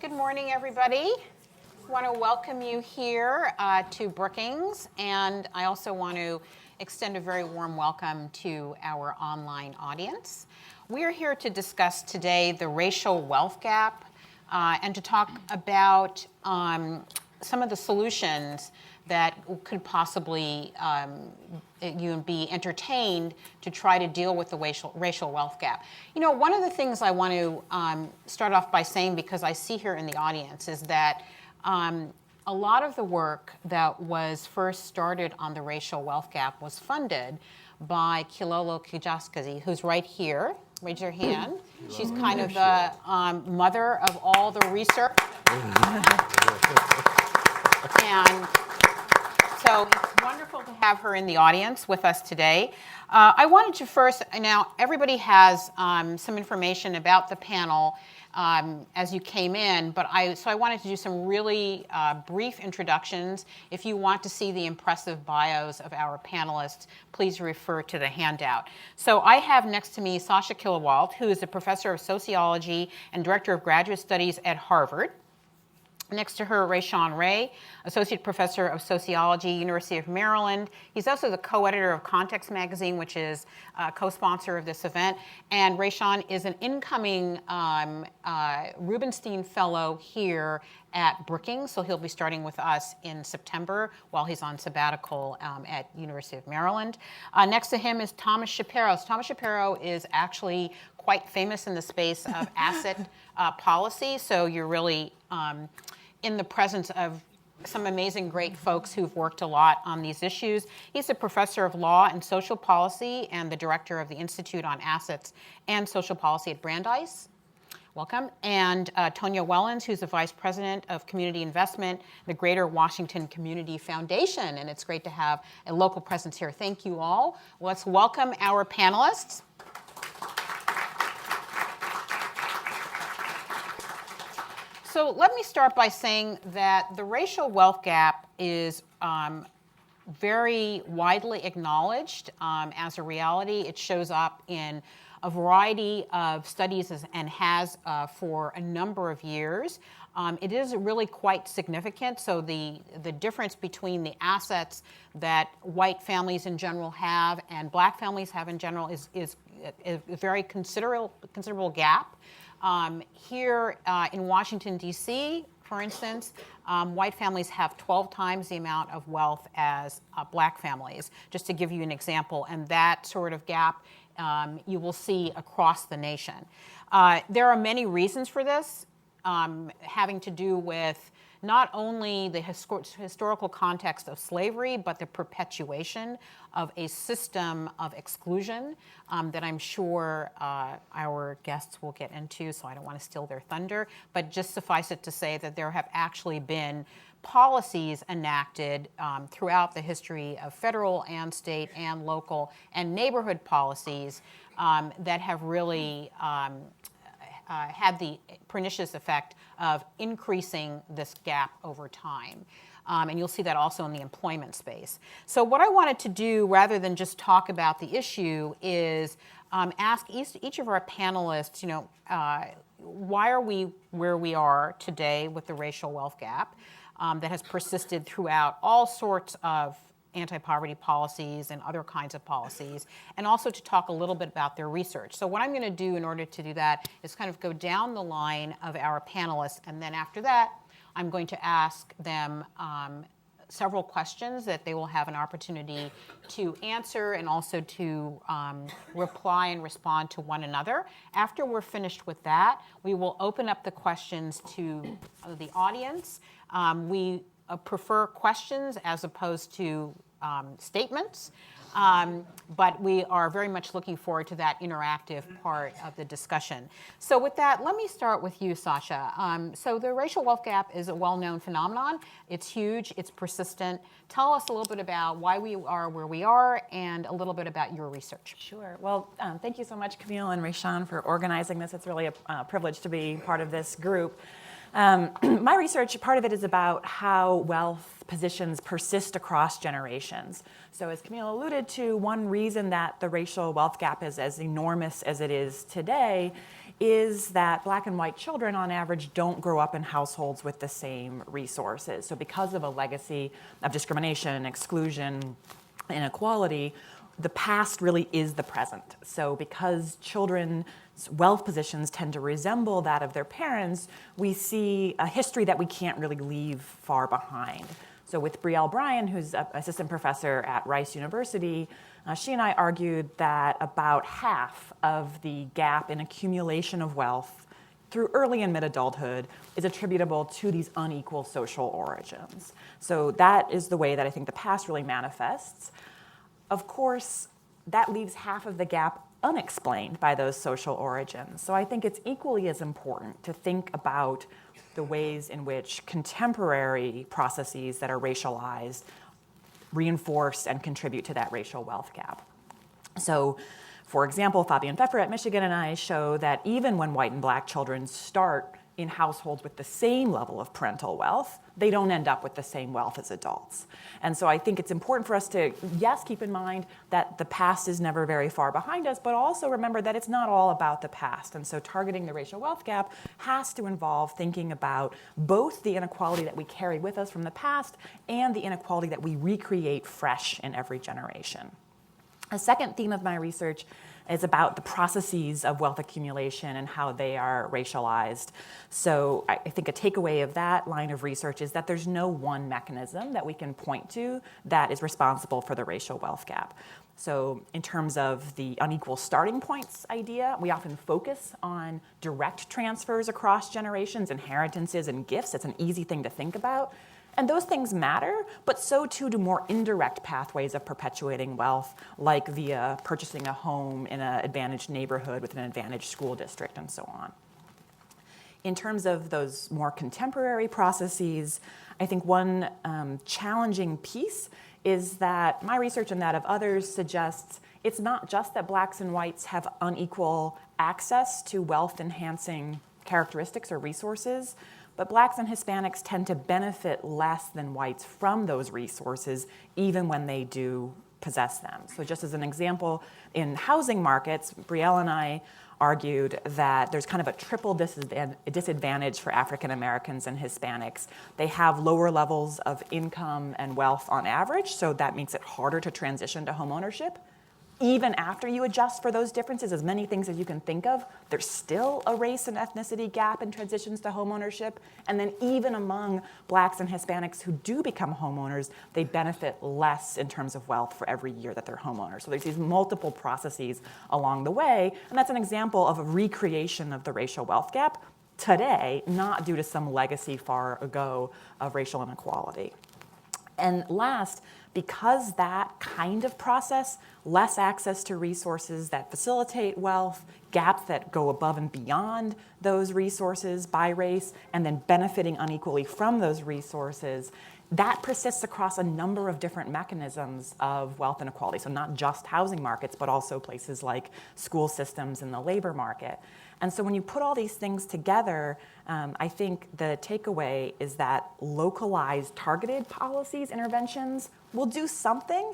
Good morning, everybody. I want to welcome you here to Brookings, and I also want to extend a very warm welcome to our online audience. We are here to discuss today the racial wealth gap and to talk about some of the solutions that could possibly be entertained to try to deal with the racial wealth gap. You know, one of the things I want to start off by saying, because I see here in the audience, is that a lot of the work that was first started on the racial wealth gap was funded by Kilolo Kijaskazi, who's right here. Raise your hand. She's kind of the mother of all the research. And so it's wonderful to have her in the audience with us today. I wanted to first, now everybody has some information about the panel as you came in, so I wanted to do some really brief introductions. If you want to see the impressive bios of our panelists, please refer to the handout. So I have next to me Sasha Kilowalt, who is a professor of sociology and director of graduate studies at Harvard. Next to her, Rayshawn Ray, Associate Professor of Sociology, University of Maryland. He's also the co-editor of Context Magazine, which is a co-sponsor of this event. And Rayshawn is an incoming Rubenstein Fellow here at Brookings, so he'll be starting with us in September while he's on sabbatical at University of Maryland. Next to him is Thomas Shapiro. Thomas Shapiro is actually quite famous in the space of asset policy, so you're really in the presence of some amazing, great folks who've worked a lot on these issues. He's a professor of law and social policy and the director of the Institute on Assets and Social Policy at Brandeis. Welcome. And Tonya Wellens, who's the vice president of community investment, the Greater Washington Community Foundation. And it's great to have a local presence here. Thank you all. Let's welcome our panelists. So let me start by saying that the racial wealth gap is very widely acknowledged as a reality. It shows up in a variety of studies and has for a number of years. It is really quite significant. So the difference between the assets that white families in general have and black families have in general is a very considerable gap. Here in Washington, D.C., for instance, white families have 12 times the amount of wealth as black families, just to give you an example. And that sort of gap you will see across the nation. There are many reasons for this, having to do with not only the historical context of slavery, but the perpetuation of a system of exclusion that I'm sure our guests will get into, so I don't want to steal their thunder. But just suffice it to say that there have actually been policies enacted throughout the history of federal and state and local and neighborhood policies that have really had the pernicious effect of increasing this gap over time. And you'll see that also in the employment space. So what I wanted to do, rather than just talk about the issue, is ask each of our panelists, why are we where we are today with the racial wealth gap that has persisted throughout all sorts of anti-poverty policies and other kinds of policies, and also to talk a little bit about their research. So what I'm going to do in order to do that is kind of go down the line of our panelists, and then after that, I'm going to ask them several questions that they will have an opportunity to answer and also to reply and respond to one another. After we're finished with that, we will open up the questions to the audience. We prefer questions as opposed to statements, but we are very much looking forward to that interactive part of the discussion. So with that, let me start with you, Sasha. So the racial wealth gap is a well-known phenomenon. It's huge, it's persistent. Tell us a little bit about why we are where we are and a little bit about your research. Sure. Well, thank you so much, Camille and Rayshawn, for organizing this. It's really a privilege to be part of this group. My research, part of it is about how wealth positions persist across generations. So as Camille alluded to, one reason that the racial wealth gap is as enormous as it is today is that Black and white children on average don't grow up in households with the same resources. So because of a legacy of discrimination, exclusion, inequality, the past really is the present. So because children's wealth positions tend to resemble that of their parents, we see a history that we can't really leave far behind. So with Brielle Bryan, who's an assistant professor at Rice University, she and I argued that about half of the gap in accumulation of wealth through early and mid-adulthood is attributable to these unequal social origins. So that is the way that I think the past really manifests. Of course, that leaves half of the gap unexplained by those social origins. So I think it's equally as important to think about the ways in which contemporary processes that are racialized reinforce and contribute to that racial wealth gap. So, for example, Fabian Pfeffer at Michigan and I show that even when white and Black children start in households with the same level of parental wealth, they don't end up with the same wealth as adults. And so I think it's important for us to, yes, keep in mind that the past is never very far behind us, but also remember that it's not all about the past. And so targeting the racial wealth gap has to involve thinking about both the inequality that we carry with us from the past and the inequality that we recreate fresh in every generation. A second theme of my research is about the processes of wealth accumulation and how they are racialized. So I think a takeaway of that line of research is that there's no one mechanism that we can point to that is responsible for the racial wealth gap. So in terms of the unequal starting points idea, we often focus on direct transfers across generations, inheritances, and gifts. It's an easy thing to think about. And those things matter, but so too do more indirect pathways of perpetuating wealth, like via purchasing a home in an advantaged neighborhood with an advantaged school district and so on. In terms of those more contemporary processes, I think one challenging piece is that my research and that of others suggests it's not just that Blacks and whites have unequal access to wealth-enhancing characteristics or resources, but Blacks and Hispanics tend to benefit less than whites from those resources, even when they do possess them. So just as an example, in housing markets, Brielle and I argued that there's kind of a triple disadvantage for African Americans and Hispanics. They have lower levels of income and wealth on average, so that makes it harder to transition to homeownership. Even after you adjust for those differences, as many things as you can think of, there's still a race and ethnicity gap in transitions to homeownership. And then even among Blacks and Hispanics who do become homeowners, they benefit less in terms of wealth for every year that they're homeowners. So there's these multiple processes along the way, and that's an example of a recreation of the racial wealth gap today, not due to some legacy far ago of racial inequality. And last, because that kind of process, less access to resources that facilitate wealth, gaps that go above and beyond those resources by race, and then benefiting unequally from those resources, that persists across a number of different mechanisms of wealth inequality. So not just housing markets, but also places like school systems and the labor market. And so when you put all these things together, I think the takeaway is that localized targeted policies, interventions will do something,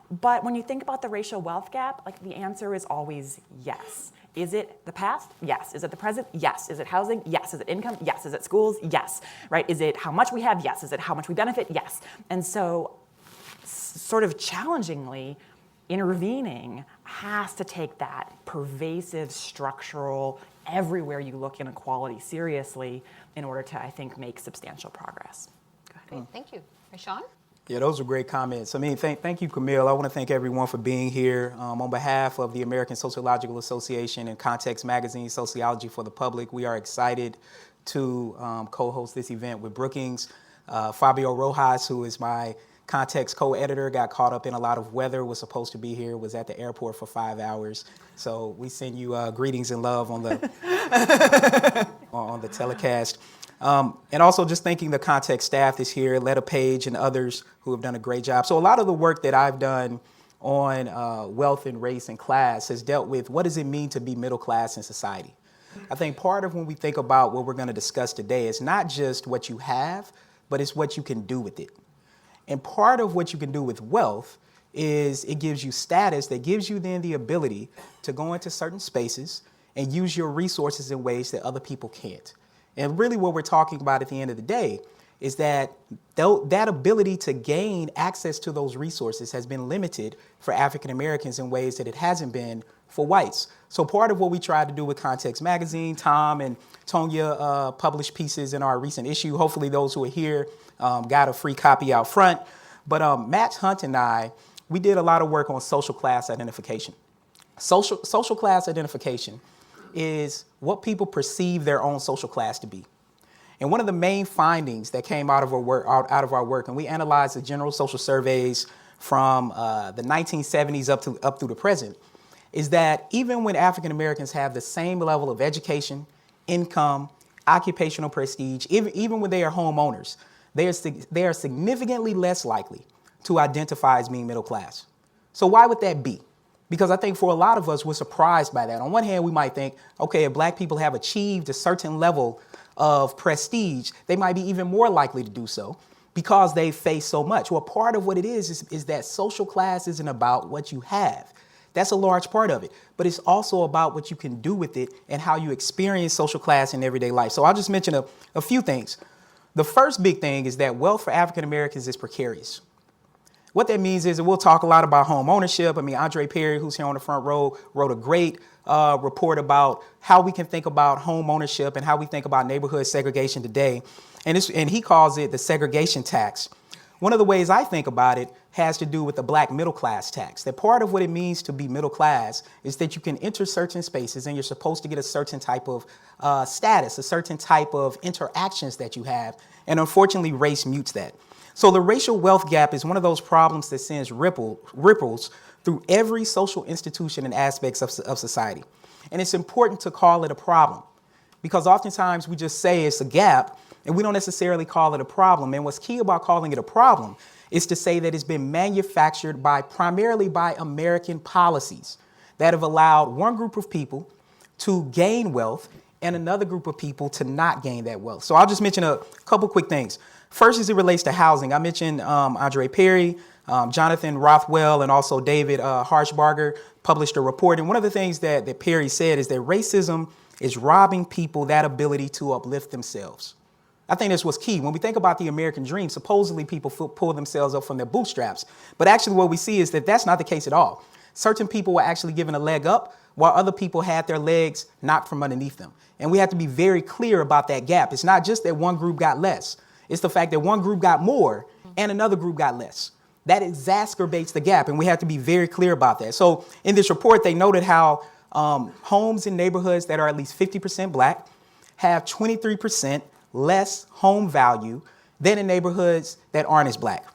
but when you think about the racial wealth gap, like the answer is always yes. Is it the past? Yes. Is it the present? Yes. Is it housing? Yes. Is it income? Yes. Is it schools? Yes. Right? Is it how much we have? Yes. Is it how much we benefit? Yes. And so sort of challengingly, intervening has to take that pervasive, structural, everywhere you look inequality seriously in order to, I think, make substantial progress. Go ahead. Great, thank you. Rashawn? Yeah, those are great comments. I mean, thank you, Camille. I want to thank everyone for being here. On behalf of the American Sociological Association and Context Magazine, Sociology for the Public, we are excited to co-host this event with Brookings. Fabio Rojas, who is my Context co-editor, got caught up in a lot of weather, was supposed to be here, was at the airport for 5 hours. So we send you greetings and love on the on the telecast. And also just thanking the Context staff that's here, Letta Page and others who have done a great job. So a lot of the work that I've done on wealth and race and class has dealt with what does it mean to be middle class in society? I think part of when we think about what we're going to discuss today, it's not just what you have, but it's what you can do with it. And part of what you can do with wealth is it gives you status that gives you then the ability to go into certain spaces and use your resources in ways that other people can't. And really what we're talking about at the end of the day is that that ability to gain access to those resources has been limited for African Americans in ways that it hasn't been for whites. So part of what we tried to do with Context Magazine, Tom and Tonya published pieces in our recent issue. Hopefully those who are here got a free copy out front. But Matt Hunt and I, we did a lot of work on social class identification. Social class identification is what people perceive their own social class to be. And one of the main findings that came out of our work, and we analyzed the general social surveys from the 1970s up through the present, is that even when African Americans have the same level of education, income, occupational prestige, even when they are homeowners, they are significantly less likely to identify as being middle class. So why would that be? Because I think for a lot of us, we're surprised by that. On one hand, we might think, okay, if black people have achieved a certain level of prestige, they might be even more likely to do so because they face so much. Well, part of what it is that social class isn't about what you have. That's a large part of it, but it's also about what you can do with it and how you experience social class in everyday life. So I'll just mention a few things. The first big thing is that wealth for African Americans is precarious. What that means is that we'll talk a lot about home ownership. I mean, Andre Perry, who's here on the front row, wrote a great report about how we can think about home ownership and how we think about neighborhood segregation today. And he calls it the segregation tax. One of the ways I think about it has to do with the black middle class tax. That part of what it means to be middle class is that you can enter certain spaces and you're supposed to get a certain type of status, a certain type of interactions that you have. And unfortunately, race mutes that. So the racial wealth gap is one of those problems that sends ripples through every social institution and aspects of society. And it's important to call it a problem because oftentimes we just say it's a gap and we don't necessarily call it a problem. And what's key about calling it a problem is to say that it's been manufactured primarily by American policies that have allowed one group of people to gain wealth and another group of people to not gain that wealth. So I'll just mention a couple quick things. First, as it relates to housing, I mentioned Andre Perry, Jonathan Rothwell, and also David Harshbarger published a report. And one of the things that Perry said is that racism is robbing people that ability to uplift themselves. I think that's what's key. When we think about the American dream, supposedly people pull themselves up from their bootstraps. But actually what we see is that that's not the case at all. Certain people were actually given a leg up while other people had their legs knocked from underneath them. And we have to be very clear about that gap. It's not just that one group got less. It's the fact that one group got more and another group got less. That exacerbates the gap, and we have to be very clear about that. So in this report, they noted how homes in neighborhoods that are at least 50% black have 23% less home value than in neighborhoods that aren't as black.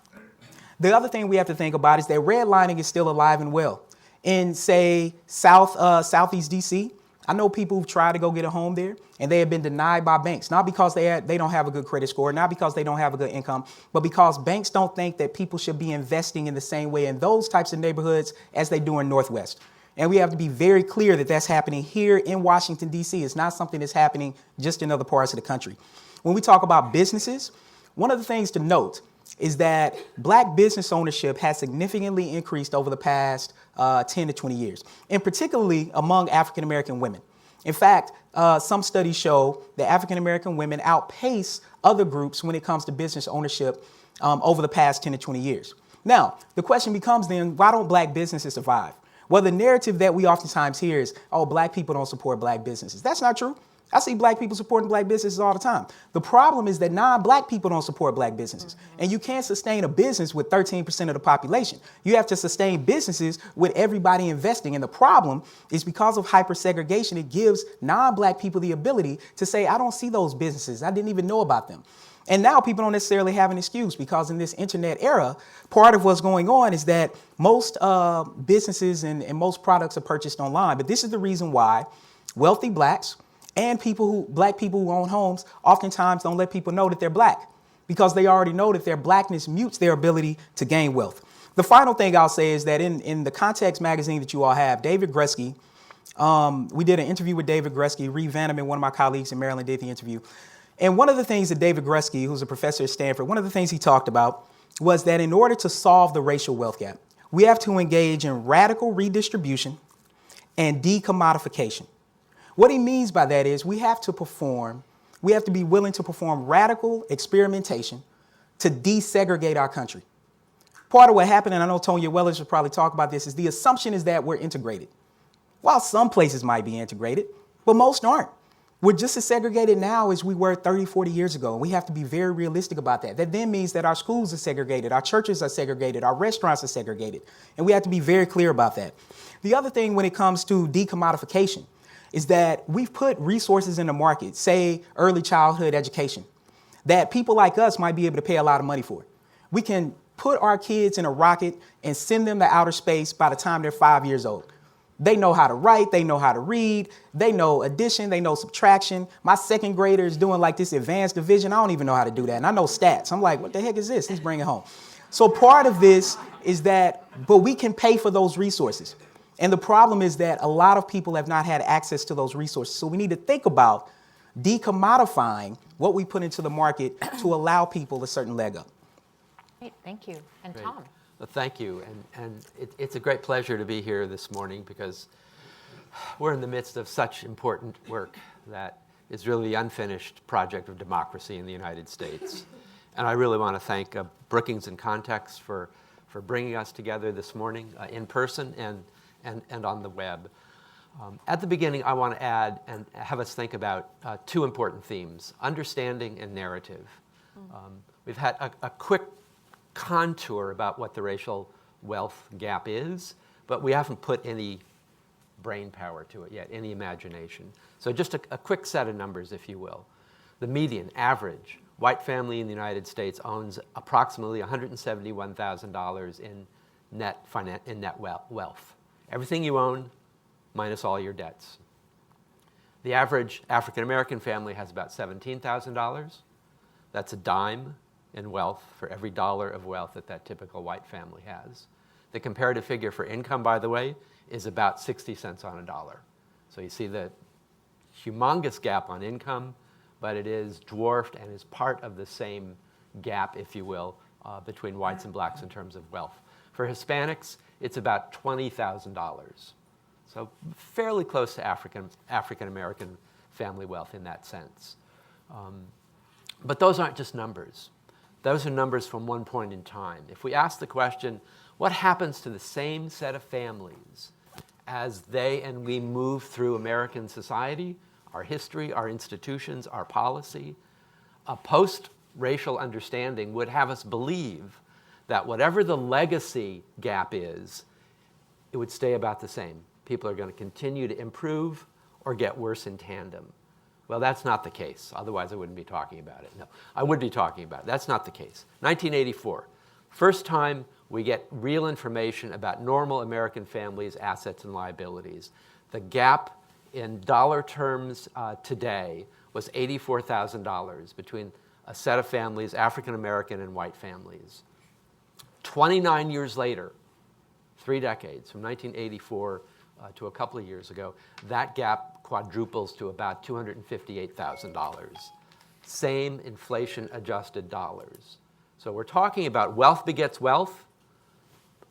The other thing we have to think about is that redlining is still alive and well. In, say, Southeast DC, I know people who've tried to go get a home there and they have been denied by banks, not because they don't have a good credit score, not because they don't have a good income, but because banks don't think that people should be investing in the same way in those types of neighborhoods as they do in Northwest. And we have to be very clear that that's happening here in Washington, D.C. It's not something that's happening just in other parts of the country. When we talk about businesses, one of the things to note is that black business ownership has significantly increased over the past 10 to 20 years, and particularly among African-American women. In fact, some studies show that African-American women outpace other groups when it comes to business ownership over the past 10 to 20 years. Now, the question becomes then, why don't black businesses survive? Well, the narrative that we oftentimes hear is, oh, black people don't support black businesses. That's not true. I see black people supporting black businesses all the time. The problem is that non-black people don't support black businesses. And you can't sustain a business with 13% of the population. You have to sustain businesses with everybody investing. And the problem is because of hyper-segregation, it gives non-black people the ability to say, I don't see those businesses. I didn't even know about them. And now people don't necessarily have an excuse because in this internet era, part of what's going on is that most businesses and most products are purchased online. But this is the reason why wealthy blacks and black people who own homes oftentimes don't let people know that they're black because they already know that their blackness mutes their ability to gain wealth. The final thing I'll say is that in the Context magazine that you all have, David Grusky We did an interview with David Gresky. Reed Vanneman, one of my colleagues in Maryland, did the interview. And one of the things that David Gresky, who's a professor at Stanford, one of the things he talked about was that in order to solve the racial wealth gap, we have to engage in radical redistribution and decommodification. What he means by that is we have to be willing to perform radical experimentation to desegregate our country. Part of what happened, and I know Tonya Wells will probably talk about this, is the assumption is that we're integrated. While some places might be integrated, but most aren't. We're just as segregated now as we were 30, 40 years ago, and we have to be very realistic about that. That then means that our schools are segregated, our churches are segregated, our restaurants are segregated, and we have to be very clear about that. The other thing when it comes to decommodification is that we've put resources in the market, say early childhood education, that people like us might be able to pay a lot of money for. We can put our kids in a rocket and send them to outer space by the time they're 5 years old. They know how to write, they know how to read, they know addition, they know subtraction. My second grader is doing like this advanced division. I don't even know how to do that. And I know stats. I'm like, what the heck is this? He's bringing it home. So part of this is that, but we can pay for those resources. And the problem is that a lot of people have not had access to those resources. So we need to think about decommodifying what we put into the market to allow people a certain leg up. Great, thank you. And Great. Tom? Well, thank you. And it's a great pleasure to be here this morning because we're in the midst of such important work that is really the unfinished project of democracy in the United States. And I really want to thank Brookings and Context for bringing us together this morning in person and on the web. At the beginning, I want to add and have us think about two important themes, understanding and narrative. We've had a quick contour about what the racial wealth gap is, but we haven't put any brain power to it yet, any imagination. So just a quick set of numbers, if you will. The median, average, white family in the United States owns approximately $171,000 in net wealth. Everything you own minus all your debts. The average African-American family has about $17,000. That's a dime in wealth for every dollar of wealth that typical white family has. The comparative figure for income, by the way, is about 60 cents on a dollar. So you see the humongous gap on income, but it is dwarfed and is part of the same gap, if you will, between whites and blacks in terms of wealth. For Hispanics, it's about $20,000. So fairly close to African-American family wealth in that sense. But those aren't just numbers. Those are numbers from one point in time. If we ask the question, what happens to the same set of families as they and we move through American society, our history, our institutions, our policy, a post-racial understanding would have us believe that whatever the legacy gap is, it would stay about the same. People are going to continue to improve or get worse in tandem. Well, that's not the case. Otherwise, I wouldn't be talking about it. No, I would be talking about it. That's not the case. 1984, first time we get real information about normal American families' assets and liabilities. The gap in dollar terms today was $84,000 between a set of families, African-American and white families. 29 years later, 3 decades, from 1984 to a couple of years ago, that gap quadruples to about $258,000. Same inflation-adjusted dollars. So we're talking about wealth begets wealth.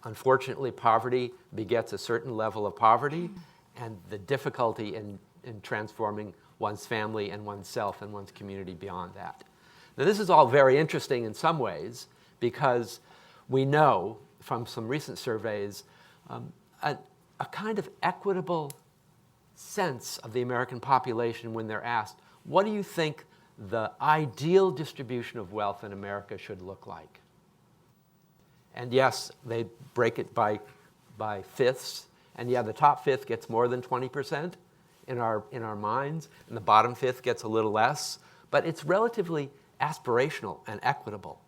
Unfortunately, poverty begets a certain level of poverty, and the difficulty in transforming one's family and oneself and one's community beyond that. Now, this is all very interesting in some ways because we know from some recent surveys a kind of equitable sense of the American population when they're asked, what do you think the ideal distribution of wealth in America should look like? And yes, they break it by fifths. And yeah, the top fifth gets more than 20% in our minds, and the bottom fifth gets a little less. But it's relatively aspirational and equitable.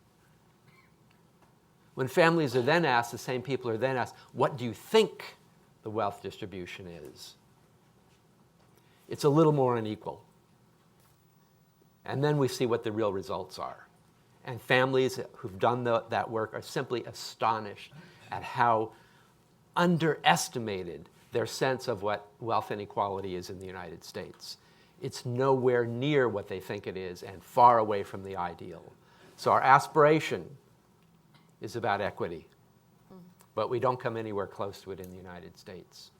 When families are then asked, the same people are then asked, what do you think the wealth distribution is? It's a little more unequal. And then we see what the real results are. And families who've done that work are simply astonished at how underestimated their sense of what wealth inequality is in the United States. It's nowhere near what they think it is and far away from the ideal. So our aspiration is about equity, but we don't come anywhere close to it in the United States.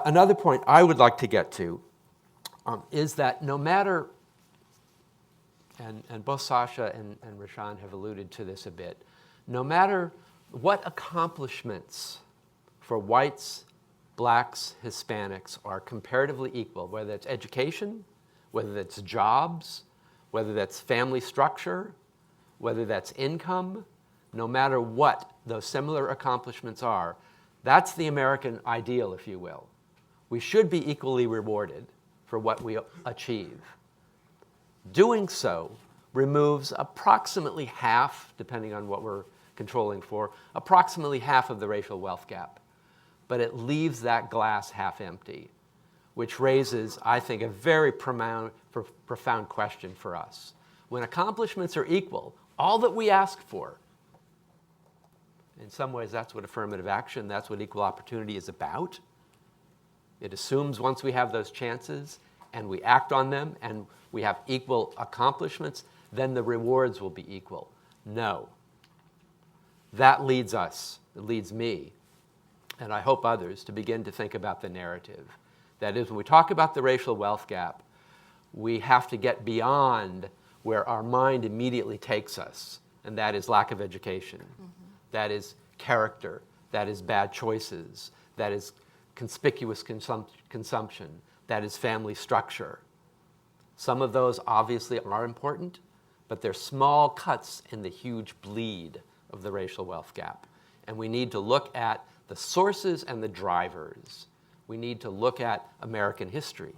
Another point I would like to get to is that no matter, and both Sasha and Rashan have alluded to this a bit, no matter what accomplishments for whites, blacks, Hispanics are comparatively equal, whether it's education, whether that's jobs, whether that's family structure, whether that's income, no matter what those similar accomplishments are, that's the American ideal, if you will. We should be equally rewarded for what we achieve. Doing so removes approximately half, depending on what we're controlling for, approximately half of the racial wealth gap. But it leaves that glass half empty, which raises, I think, a very profound question for us. When accomplishments are equal, all that we ask for, in some ways that's what affirmative action, that's what equal opportunity is about. It assumes once we have those chances and we act on them and we have equal accomplishments, then the rewards will be equal. No. That leads us, it leads me, and I hope others, to begin to think about the narrative. That is, when we talk about the racial wealth gap, we have to get beyond where our mind immediately takes us, and that is lack of education, that is character, that is bad choices, that is conspicuous consumption, that is family structure. Some of those obviously are important, but they're small cuts in the huge bleed of the racial wealth gap. And we need to look at the sources and the drivers. We need to look at American history.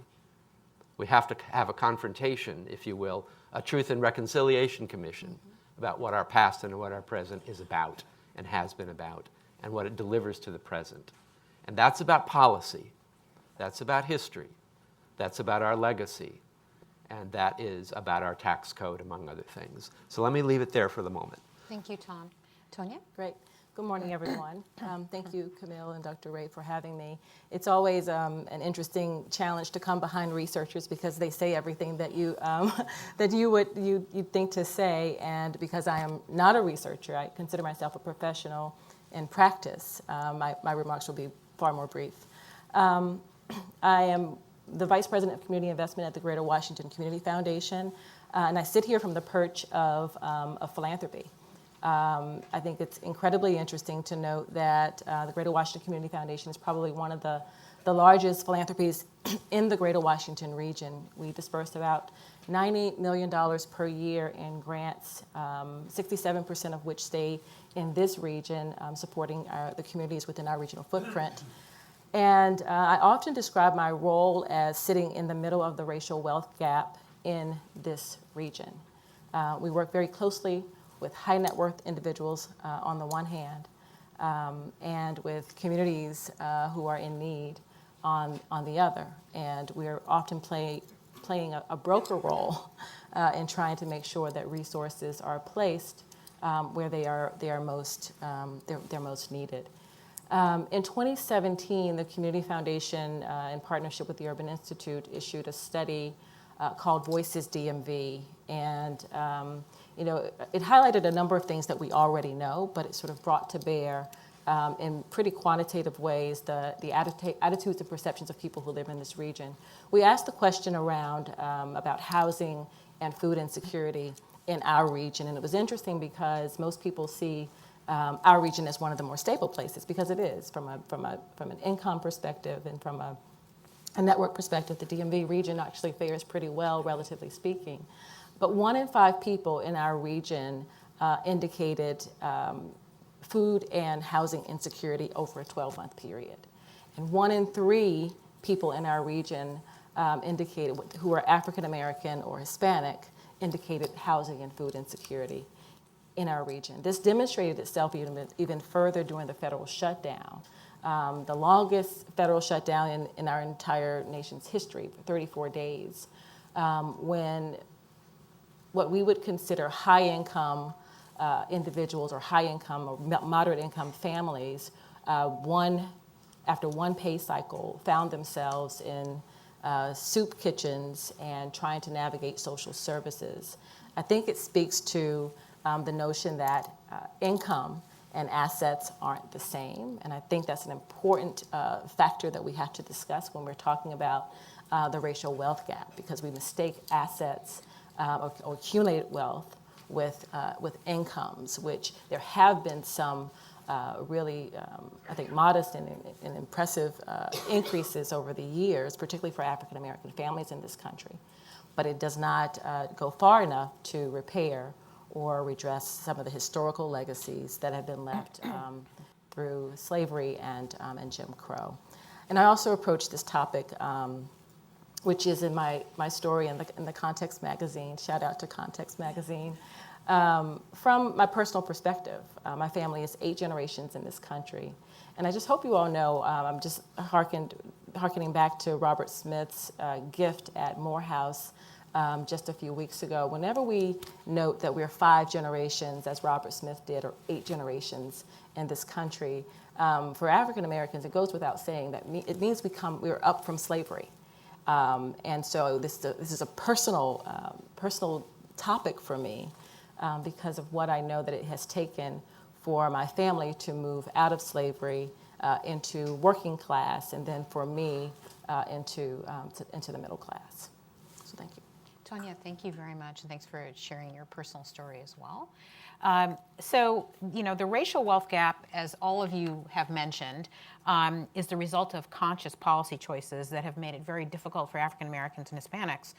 We have to have a confrontation, if you will, a Truth and Reconciliation Commission about what our past and what our present is about and has been about and what it delivers to the present. And that's about policy. That's about history. That's about our legacy. And that is about our tax code, among other things. So let me leave it there for the moment. Thank you, Tom. Tonya? Great. Good morning, everyone. Thank you, Camille and Dr. Ray, for having me. It's always an interesting challenge to come behind researchers because they say everything that you'd think to say, and because I am not a researcher, I consider myself a professional in practice. My remarks will be far more brief. I am the Vice President of Community Investment at the Greater Washington Community Foundation, and I sit here from the perch of philanthropy. I think it's incredibly interesting to note that the Greater Washington Community Foundation is probably one of the largest philanthropies in the Greater Washington region. We disperse about $90 million per year in grants, 67% of which stay in this region, supporting the communities within our regional footprint. And I often describe my role as sitting in the middle of the racial wealth gap in this region. We work very closely with high net worth individuals on the one hand, and with communities who are in need on the other. And we're often playing a broker role in trying to make sure that resources are placed where they're most needed. In 2017, the Community Foundation, in partnership with the Urban Institute, issued a study called Voices DMV, and it highlighted a number of things that we already know, but it sort of brought to bear in pretty quantitative ways the attitudes and perceptions of people who live in this region. We asked the question around about housing and food insecurity in our region, and it was interesting because most people see our region as one of the more stable places, because it is from an income perspective and from a network perspective. The DMV region actually fares pretty well, relatively speaking. But 1 in 5 people in our region indicated food and housing insecurity over a 12-month period. And 1 in 3 people in our region indicated, who are African American or Hispanic, indicated housing and food insecurity in our region. This demonstrated itself even further during the federal shutdown. The longest federal shutdown in our entire nation's history, for 34 days, when what we would consider high-income individuals or high-income or moderate-income families, 1 after one pay cycle, found themselves in soup kitchens and trying to navigate social services. I think it speaks to the notion that income and assets aren't the same, and I think that's an important factor that we have to discuss when we're talking about the racial wealth gap, because we mistake assets or accumulated wealth with incomes, which there have been some really, I think, modest and impressive increases over the years, particularly for African American families in this country. But it does not go far enough to repair or redress some of the historical legacies that have been left through slavery and Jim Crow. And I also approach this topic, which is in my story in the Context magazine. Shout out to Context magazine. From my personal perspective, my family is 8 generations in this country. And I just hope you all know, I'm just hearkening back to Robert Smith's gift at Morehouse just a few weeks ago. Whenever we note that we're 5 generations, as Robert Smith did, or 8 generations in this country, for African Americans, it goes without saying that it means we're up from slavery. And so this is a personal topic for me. Because of what I know that it has taken for my family to move out of slavery into working class, and then for me into the middle class. So thank you. Tonya, thank you very much, and thanks for sharing your personal story as well. So, the racial wealth gap, as all of you have mentioned, is the result of conscious policy choices that have made it very difficult for African Americans and Hispanics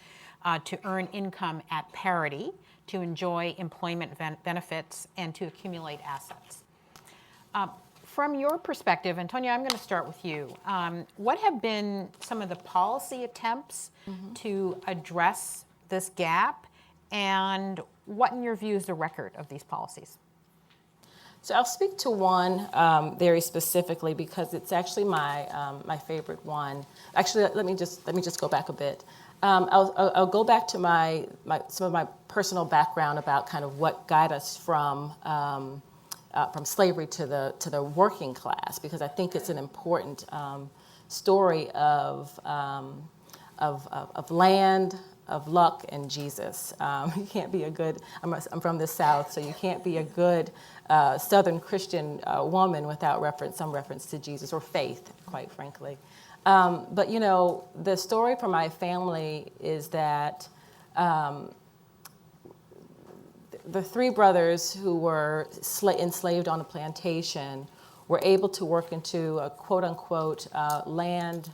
to earn income at parity, to enjoy employment benefits, and to accumulate assets. From your perspective, and Tonya, I'm going to start with you. What have been some of the policy attempts to address this gap, and what, in your view, is the record of these policies? So I'll speak to one very specifically because it's actually my favorite one. Actually, let me just go back a bit. I'll go back to some of my personal background about kind of what got us from slavery to the working class, because I think it's an important story of land, of luck, and Jesus. You can't be a good. I'm from the South, so you can't be a good Southern Christian woman without some reference to Jesus or faith, quite frankly. But the story for my family is that the 3 brothers who were enslaved on a plantation were able to work into a quote-unquote land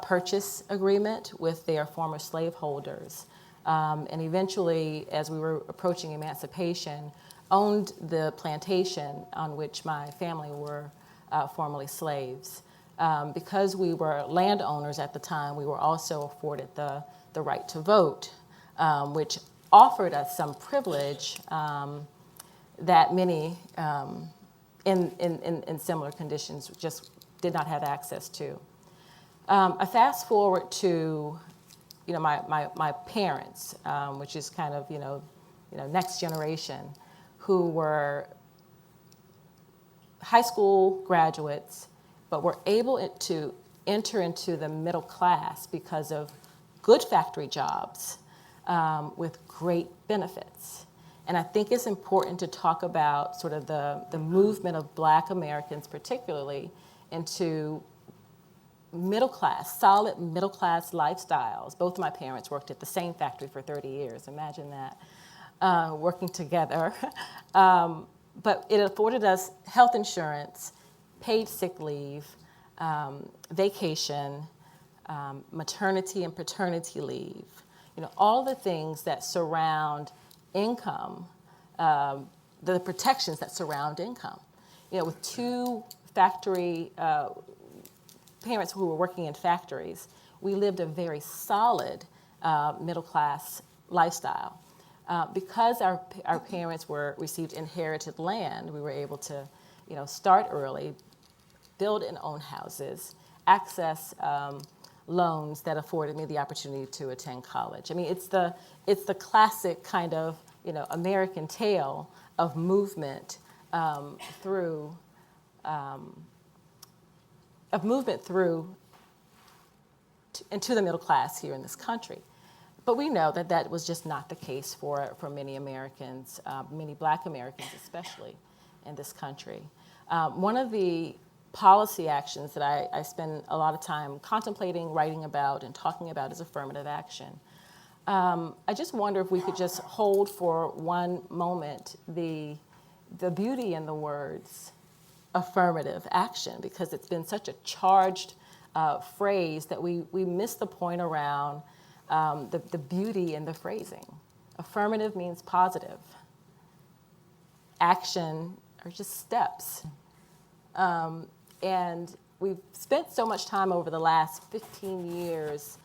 purchase agreement with their former slaveholders. And eventually, as we were approaching emancipation, owned the plantation on which my family were formerly slaves. Because we were landowners at the time, we were also afforded the right to vote, which offered us some privilege that many in similar conditions just did not have access to. I fast forward to my parents, which is kind of next generation, who were high school graduates, but were able to enter into the middle class because of good factory jobs with great benefits. And I think it's important to talk about sort of the movement of Black Americans particularly into middle class, solid middle class lifestyles. Both of my parents worked at the same factory for 30 years. Imagine that, working together. But it afforded us health insurance, paid sick leave, vacation, maternity and paternity leave. All the things that surround income, the protections that surround income. With 2 factory parents who were working in factories, we lived a very solid middle class lifestyle. Because our parents received inherited land, we were able to, start early, build and own houses, access loans that afforded me the opportunity to attend college. I mean, it's the classic kind of American tale of movement through of movement through into the middle class here in this country. But we know that that was just not the case for many Americans, many Black Americans especially in this country. One of the policy actions that I spend a lot of time contemplating, writing about, and talking about is affirmative action. I just wonder if we could just hold for one moment the beauty in the words affirmative action, because it's been such a charged phrase that we miss the point around the beauty in the phrasing. Affirmative means positive. Action are just steps. And we've spent so much time over the last 15 years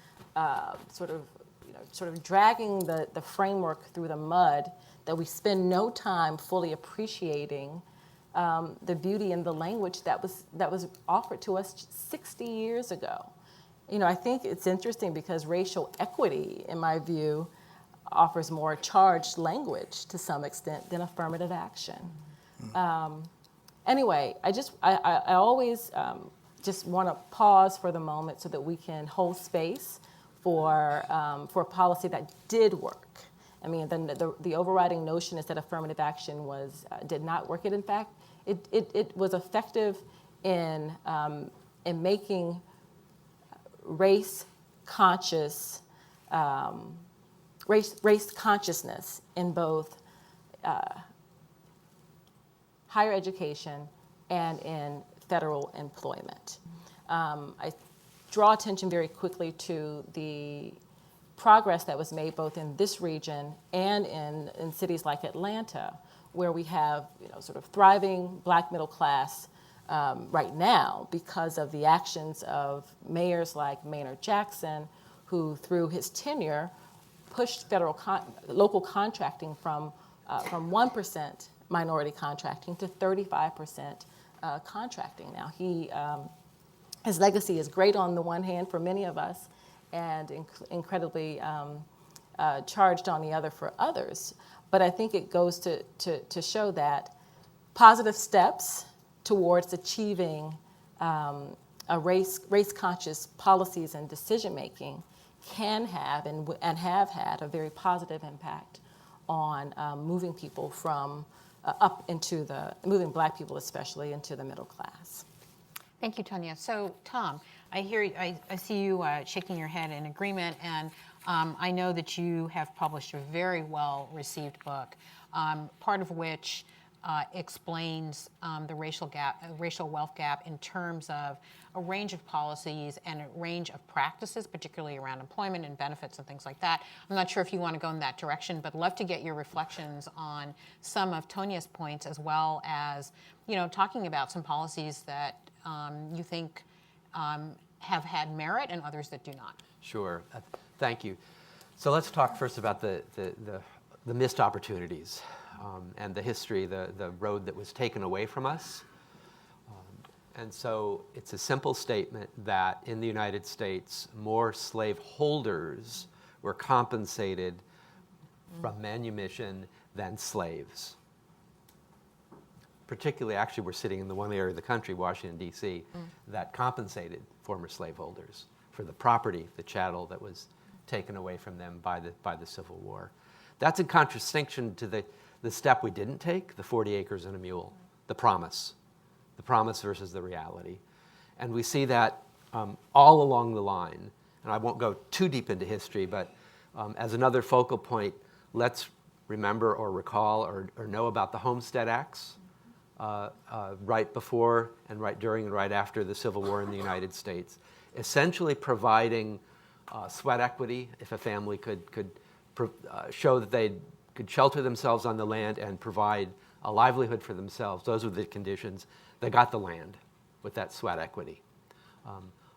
sort of dragging the framework through the mud that we spend no time fully appreciating the beauty in the language that was offered to us 60 years ago. You know, I think it's interesting because racial equity, in my view, offers more charged language to some extent than affirmative action. Anyway, I always just want to pause for the moment so that we can hold space for a policy that did work. I mean, the overriding notion is that affirmative action did not work. In fact, it was effective in making race consciousness in both higher education and in federal employment. I draw attention very quickly to the progress that was made both in this region and in cities like Atlanta, where we have sort of thriving Black middle class right now because of the actions of mayors like Maynard Jackson, who through his tenure pushed local contracting from 1% minority contracting to 35% contracting. Now his legacy is great on the one hand for many of us, and incredibly charged on the other for others. But I think it goes to show that positive steps towards achieving a race-conscious policies and decision-making can have and have had a very positive impact on moving people from moving Black people especially into the middle class. Thank you, Tanya. So, Tom, I see you shaking your head in agreement, and I know that you have published a very well-received book, part of which explains the racial wealth gap in terms of a range of policies and a range of practices, particularly around employment and benefits and things like that. I'm not sure if you want to go in that direction, but love to get your reflections on some of Tanya's points, as well as talking about some policies that you think have had merit and others that do not. Sure. Thank you. So let's talk first about the missed opportunities and the history, the road that was taken away from us. And so it's a simple statement that in the United States, more slave holders were compensated from manumission than slaves. Particularly, actually, we're sitting in the one area of the country, Washington, D.C., that compensated former slaveholders for the property, the chattel that was taken away from them by the Civil War. That's in contradistinction to the step we didn't take, the 40 acres and a mule, the promise versus the reality. And we see that all along the line. And I won't go too deep into history, but as another focal point, let's remember or recall or know about the Homestead Acts. Right before and right during and right after the Civil War in the United States, essentially providing sweat equity if a family could show that they could shelter themselves on the land and provide a livelihood for themselves. Those were the conditions. They got the land with that sweat equity.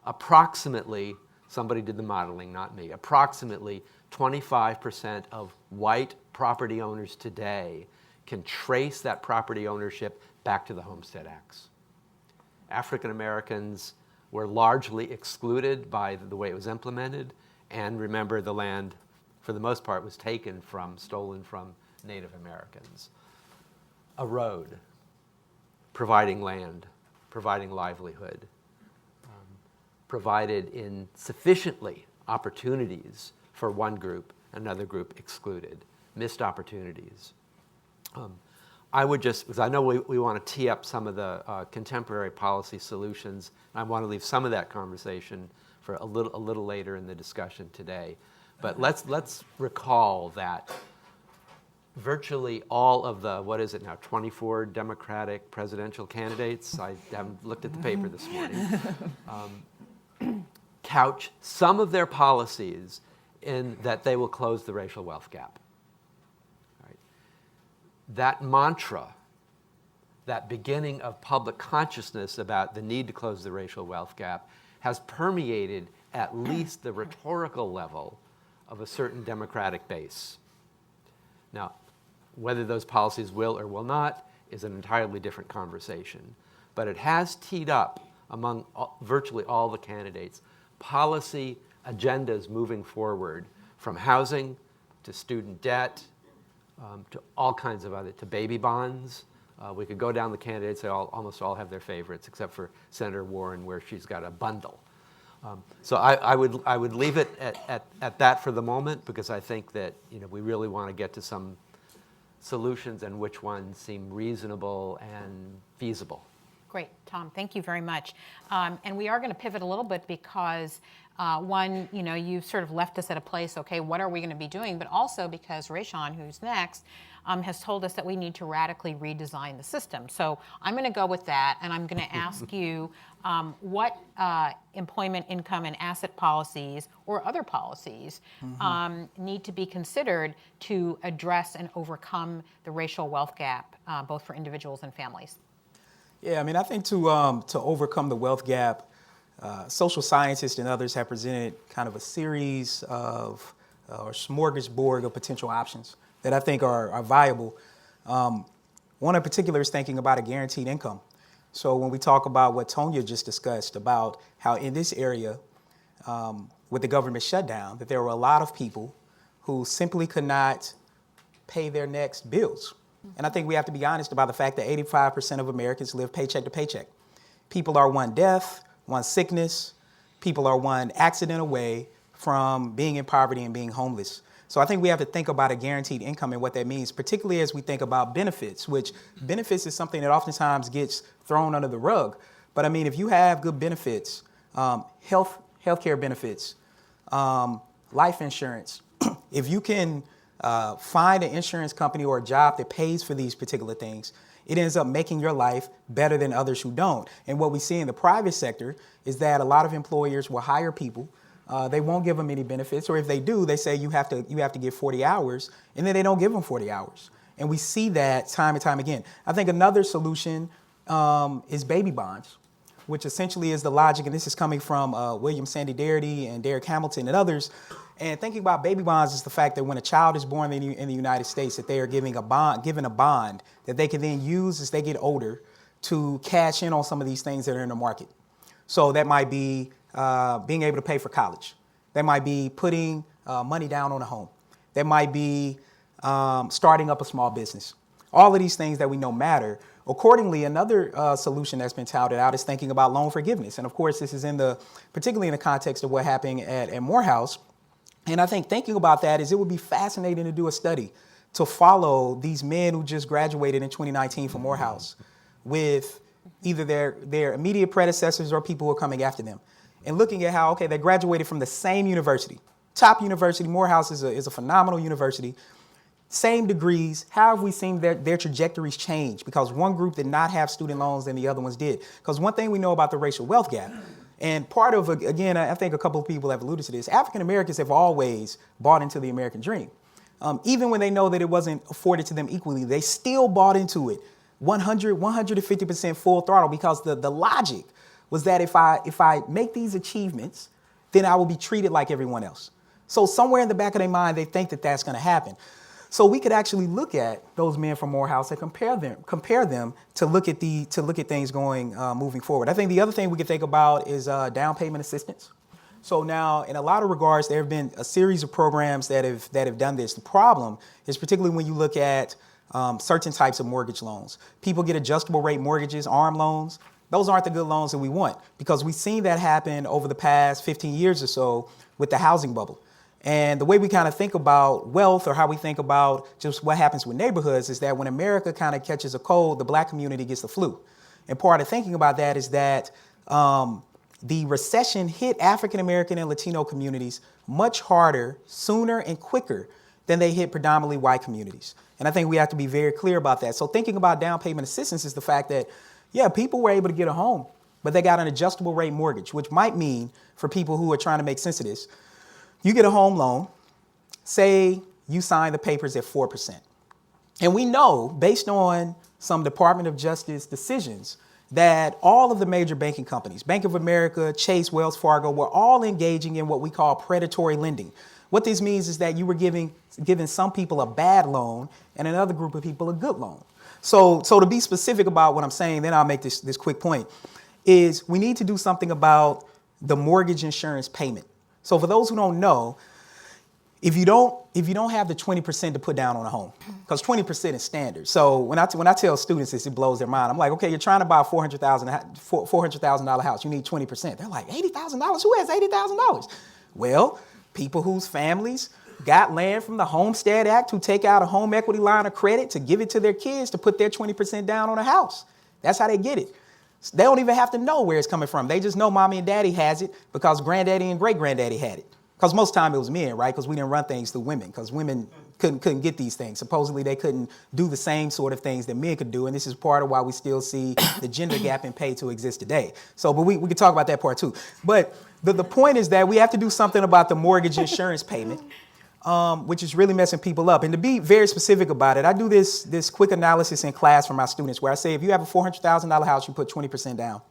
Approximately, somebody did the modeling, not me, approximately 25% of white property owners today can trace that property ownership back to the Homestead Acts. African Americans were largely excluded by the way it was implemented, and remember, the land, for the most part, was stolen from Native Americans. A road, providing land, providing livelihood, provided in sufficiently opportunities for one group, another group excluded, missed opportunities. I would just, because I know we want to tee up some of the contemporary policy solutions, and I want to leave some of that conversation for a little later in the discussion today. But let's recall that virtually all of the, 24 Democratic presidential candidates, I haven't looked at the paper this morning, couch some of their policies in that they will close the racial wealth gap. Right? That mantra, that beginning of public consciousness about the need to close the racial wealth gap, has permeated at least the rhetorical level of a certain Democratic base. Now, whether those policies will or will not is an entirely different conversation. But it has teed up among virtually all the candidates policy agendas moving forward, from housing to student debt to all kinds of other, to baby bonds. We could go down the candidates, they almost all have their favorites, except for Senator Warren, where she's got a bundle. So I would leave it at that for the moment, because I think that we really want to get to some solutions and which ones seem reasonable and feasible. Great, Tom, thank you very much. And we are going to pivot a little bit because one, you've sort of left us at a place, okay, what are we going to be doing? But also because Rayshon, who's next, has told us that we need to radically redesign the system. So I'm going to go with that, and I'm going to ask you what employment, income, and asset policies or other policies need to be considered to address and overcome the racial wealth gap, both for individuals and families. Yeah, I mean, I think to overcome the wealth gap, social scientists and others have presented kind of a series of or smorgasbord of potential options that I think are viable. One in particular is thinking about a guaranteed income. So when we talk about what Tonya just discussed about how in this area, with the government shutdown, that there were a lot of people who simply could not pay their next bills. And I think we have to be honest about the fact that 85% of Americans live paycheck to paycheck. People are one death, one sickness. People are one accident away from being in poverty and being homeless. So I think we have to think about a guaranteed income and what that means, particularly as we think about benefits, which benefits is something that oftentimes gets thrown under the rug. But I mean, if you have good benefits, healthcare benefits, life insurance, if you can find an insurance company or a job that pays for these particular things, it ends up making your life better than others who don't. And what we see in the private sector is that a lot of employers will hire people. They won't give them any benefits, or if they do, they say you have to give 40 hours, and then they don't give them 40 hours. And we see that time and time again. I think another solution is baby bonds, which essentially is the logic, and this is coming from William Sandy Darity and Derek Hamilton and others. And thinking about baby bonds is the fact that when a child is born in the United States, that they are given a bond that they can then use as they get older to cash in on some of these things that are in the market. So that might be being able to pay for college. That might be putting money down on a home. That might be starting up a small business. All of these things that we know matter. Accordingly, another solution that's been touted out is thinking about loan forgiveness. And of course, this is particularly in the context of what happened at Morehouse. And I think thinking about that is it would be fascinating to do a study to follow these men who just graduated in 2019 from Morehouse with either their immediate predecessors or people who are coming after them. And looking at how, okay, they graduated from the same university, top university. Morehouse is a phenomenal university. Same degrees. How have we seen their trajectories change? Because one group did not have student loans and the other ones did. Because one thing we know about the racial wealth gap, and part of, again, I think a couple of people have alluded to this, African Americans have always bought into the American dream. Even when they know that it wasn't afforded to them equally, they still bought into it 150% full throttle, because the logic was that if I make these achievements, then I will be treated like everyone else. So somewhere in the back of their mind, they think that that's going to happen. So we could actually look at those men from Morehouse and compare them to look at things going moving forward. I think the other thing we could think about is down payment assistance. So now, in a lot of regards, there have been a series of programs that have done this. The problem is particularly when you look at certain types of mortgage loans. People get adjustable rate mortgages, ARM loans. those aren't the good loans that we want, because we've seen that happen over the past 15 years or so with the housing bubble. And the way we kind of think about wealth, or how we think about just what happens with neighborhoods, is that when America kind of catches a cold, the black community gets the flu. And part of thinking about that is that the recession hit African American and Latino communities much harder, sooner, and quicker than they hit predominantly white communities. And I think we have to be very clear about that. So thinking about down payment assistance is the fact that, yeah, people were able to get a home, but they got an adjustable rate mortgage, which might mean, for people who are trying to make sense of this, you get a home loan, say you sign the papers at 4%. And we know, based on some Department of Justice decisions, that all of the major banking companies, Bank of America, Chase, Wells Fargo, were all engaging in what we call predatory lending. What this means is that you were giving some people a bad loan and another group of people a good loan. So to be specific about what I'm saying, then I'll make this quick point, is we need to do something about the mortgage insurance payment. So for those who don't know, if you don't have the 20% to put down on a home, because 20% is standard. So when I tell students this, it blows their mind. I'm like, okay, you're trying to buy a $400,000 house. You need 20%. They're like, $80,000? Who has $80,000? Well, people whose families got land from the Homestead Act, who take out a home equity line of credit to give it to their kids to put their 20% down on a house. That's how they get it. They don't even have to know where it's coming from. They just know mommy and daddy has it because granddaddy and great granddaddy had it. Because most time it was men, right? Because we didn't run things through women, because women couldn't get these things. Supposedly they couldn't do the same sort of things that men could do, and this is part of why we still see the gender gap in pay to exist today. So, but we could talk about that part too. But the point is that we have to do something about the mortgage insurance payment, which is really messing people up. And to be very specific about it, I do this quick analysis in class for my students where I say, if you have a $400,000 house, you put 20% down,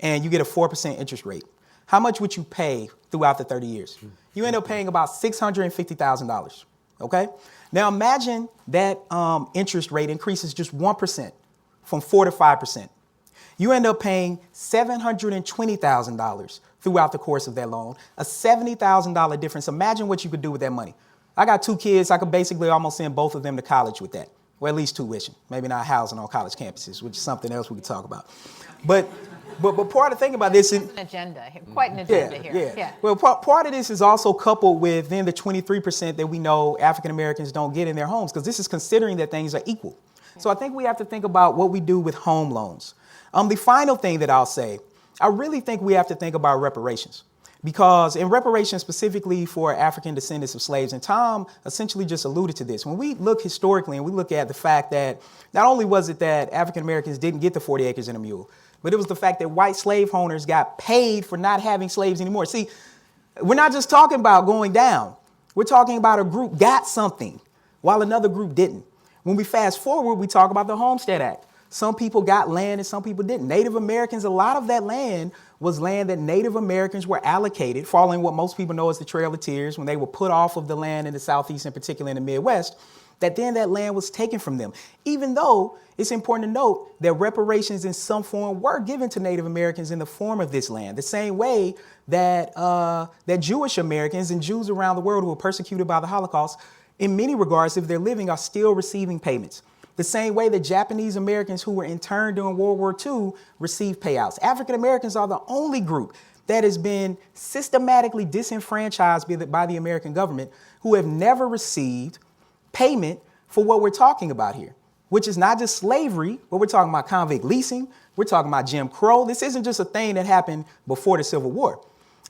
and you get a 4% interest rate. How much would you pay throughout the 30 years? You end up paying about $650,000, okay? Now imagine that interest rate increases just 1% from 4 to 5%. You end up paying $720,000 throughout the course of that loan, a $70,000 difference. Imagine what you could do with that money. I got 2 kids. I could basically almost send both of them to college with that, or at least tuition. Maybe not housing on college campuses, which is something else we could talk about. But part of the thing about this is an agenda, quite an agenda here. Yeah. Well, part of this is also coupled with then the 23% that we know African Americans don't get in their homes, because this is considering that things are equal. So I think we have to think about what we do with home loans. The final thing that I'll say, I really think we have to think about reparations, because in reparations specifically for African descendants of slaves, and Tom essentially just alluded to this, when we look historically and we look at the fact that not only was it that African Americans didn't get the 40 acres and a mule, but it was the fact that white slave owners got paid for not having slaves anymore. See, we're not just talking about going down. We're talking about a group got something while another group didn't. When we fast forward, we talk about the Homestead Act. Some people got land and some people didn't. Native Americans, a lot of that land was land that Native Americans were allocated, following what most people know as the Trail of Tears, when they were put off of the land in the Southeast, and particularly in the Midwest, that then that land was taken from them. Even though it's important to note that reparations in some form were given to Native Americans in the form of this land, the same way that that Jewish Americans and Jews around the world who were persecuted by the Holocaust, in many regards, if they're living, are still receiving payments. The same way that Japanese Americans who were interned during World War II received payouts. African Americans are the only group that has been systematically disenfranchised by the American government who have never received payment for what we're talking about here, which is not just slavery, but we're talking about convict leasing. We're talking about Jim Crow. This isn't just a thing that happened before the Civil War.